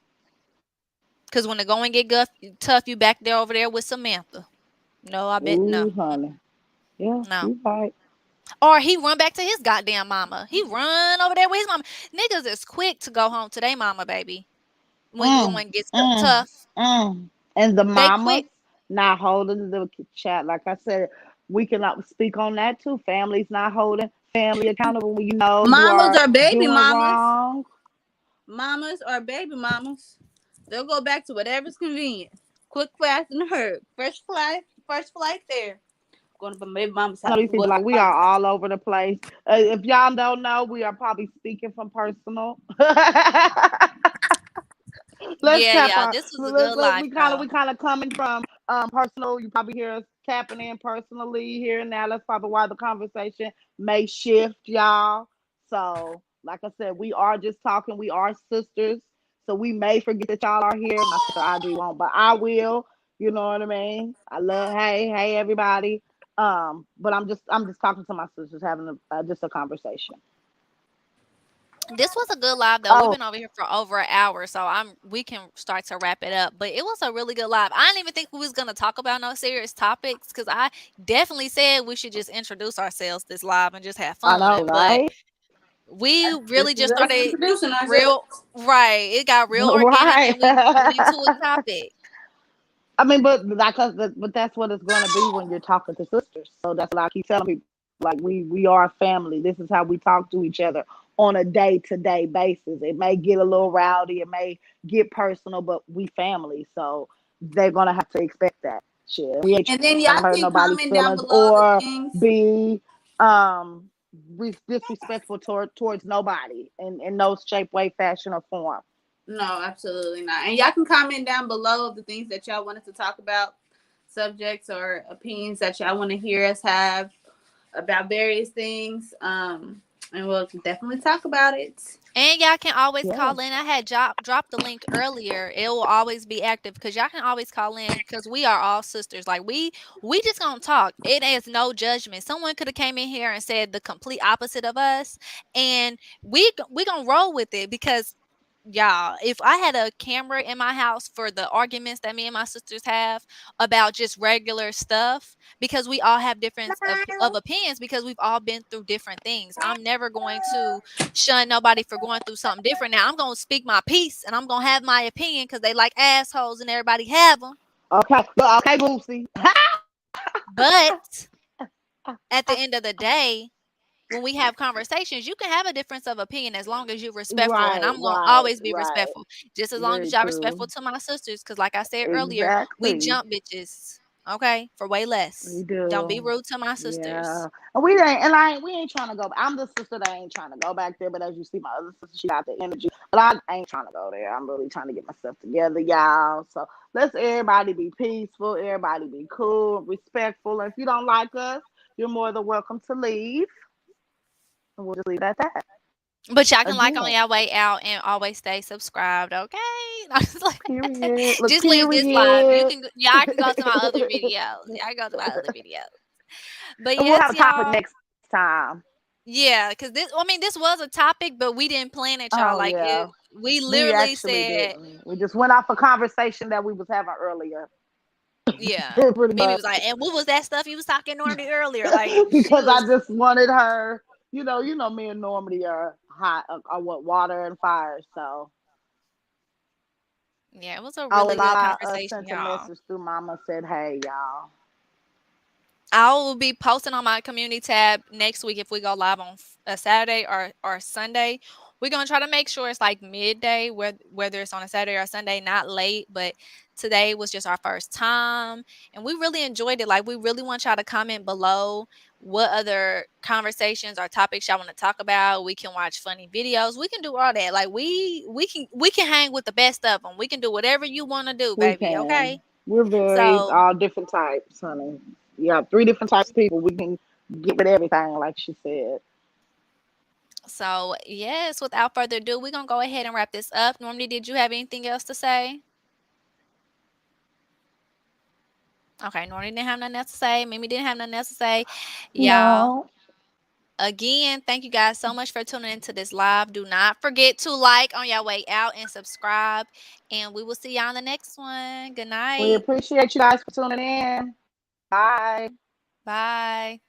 Because when the going get tough, you back there over there with Samantha. No, I bet no, Ooh, honey. Yeah, no. you right. Or he run back to his goddamn mama. He run over there with his mama. Niggas is quick to go home to their mama, baby. When Mm, going gets mm, tough, mm. And the they mamas quick. not holding the chat. Like I said, we can speak on that too. Families not holding family accountable when you know you Mamas are or baby doing mamas. wrong. Mamas or baby mamas. They'll go back to whatever's convenient. Quick, fast, and hurry. First flight there. Going to my baby mama's I know house. these I'm going people to like we my are mama's house. all over the place. If y'all don't know, we are probably speaking from personal. Let's Yeah, tap yeah. our This was a good life we though. kind of coming from personal. You probably hear us tapping in personally here and now. That's probably why the conversation may shift, y'all. So like I said, we are just talking. We are sisters, so we may forget that y'all are here. My sister Audrey won't, but I will. You know what I mean? I love, hey everybody. But I'm just talking to my sisters, having just a conversation. This was a good live though. We've Oh, been over here for over an hour, so we can start to wrap it up. But it was a really good live. I didn't even think we was gonna talk about no serious topics because I definitely said we should just introduce ourselves this live and just have I fun. know, But right? we This really is just us started introducing real ourselves. right. It got real organic Right. and we went into a topic. I mean, but like, but that's what it's going to be when you're talking to sisters. So that's what I keep telling people. Like we are a family. This is how we talk to each other on a day to day basis. It may get a little rowdy. It may get personal, but we family. So they're gonna have to expect that shit. We ain't And then trying to hurt y'all can nobody's comment down feelings below the or things. be um disrespectful towards nobody in no shape, way, fashion, or form. No, absolutely not. And y'all can comment down below the things that y'all want us to talk about, subjects or opinions that y'all want to hear us have about various things. And we'll definitely talk about it. And y'all can always Yeah. call in. I had dropped the link earlier. It will always be active because y'all can always call in because we are all sisters. Like we just gonna talk. It is no judgment. Someone could have came in here and said the complete opposite of us, and we gonna roll with it because y'all, if I had a camera in my house for the arguments that me and my sisters have about just regular stuff, because we all have different of opinions because we've all been through different things. I'm never going to shun nobody for going through something different. Now I'm going to speak my piece and I'm going to have my opinion because they like assholes and everybody have them. Okay. Okay, Boosie. But at the end of the day, when we have conversations, you can have a difference of opinion as long as you're respectful. And Right, I'm going to right, always be right. respectful, just as long as Very y'all respectful true. to my sisters. Because, like I said earlier, we Exactly. jump bitches, okay, for way We less. Don't be do. rude to my Yeah. sisters. And we ain't and I ain't we ain't trying to go. I'm the sister that ain't trying to go back there, but as you see my other sister, she got the energy. But I ain't trying to go there. I'm really trying to get myself together, y'all. So let's everybody be peaceful, everybody be cool, respectful. And if you don't like us, you're more than welcome to leave. And we'll just leave it at that. But y'all can like on Again. y'all way out and always stay subscribed, okay? I was like, Period. Look, just leave this live. period. Y'all can go to my other videos. Y'all can go to my other videos. But And we'll yes, have a topic y'all. next time. Yeah, because this was a topic, but we didn't plan it, y'all. Oh Like yeah. we We literally actually said, didn't. We just went off a conversation that we was having earlier. yeah. Pretty Mimi much. was like, and what was that stuff you was talking Normandy earlier? Like she Because I was, just wanted her, me and Normandy are hot are what water and fire. So yeah, it was a oh, really and good I conversation, sent a y'all. message through Mama said, "Hey y'all." I will be posting on my community tab next week if we go live on a Saturday or Sunday. We're gonna try to make sure it's like midday, whether it's on a Saturday or Sunday, not late. But today was just our first time, and we really enjoyed it. Like we really want y'all to comment below what other conversations or topics y'all want to talk about. We can watch funny videos. We can do all that. Like we can hang with the best of them. We can do whatever you want to do, We baby. can. Okay. We're very So all different types, honey. Yeah, three different types of people. We can get with everything, like she said. So, yes, without further ado, we're going to go ahead and wrap this up. Normally, did you have anything else to say? Okay, Normally didn't have nothing else to say. Mimi didn't have nothing else to say. Y'all, No, again, thank you guys so much for tuning into this live. Do not forget to like on your way out and subscribe. And we will see y'all on the next one. Good we night. appreciate you guys for tuning in. Bye. Bye.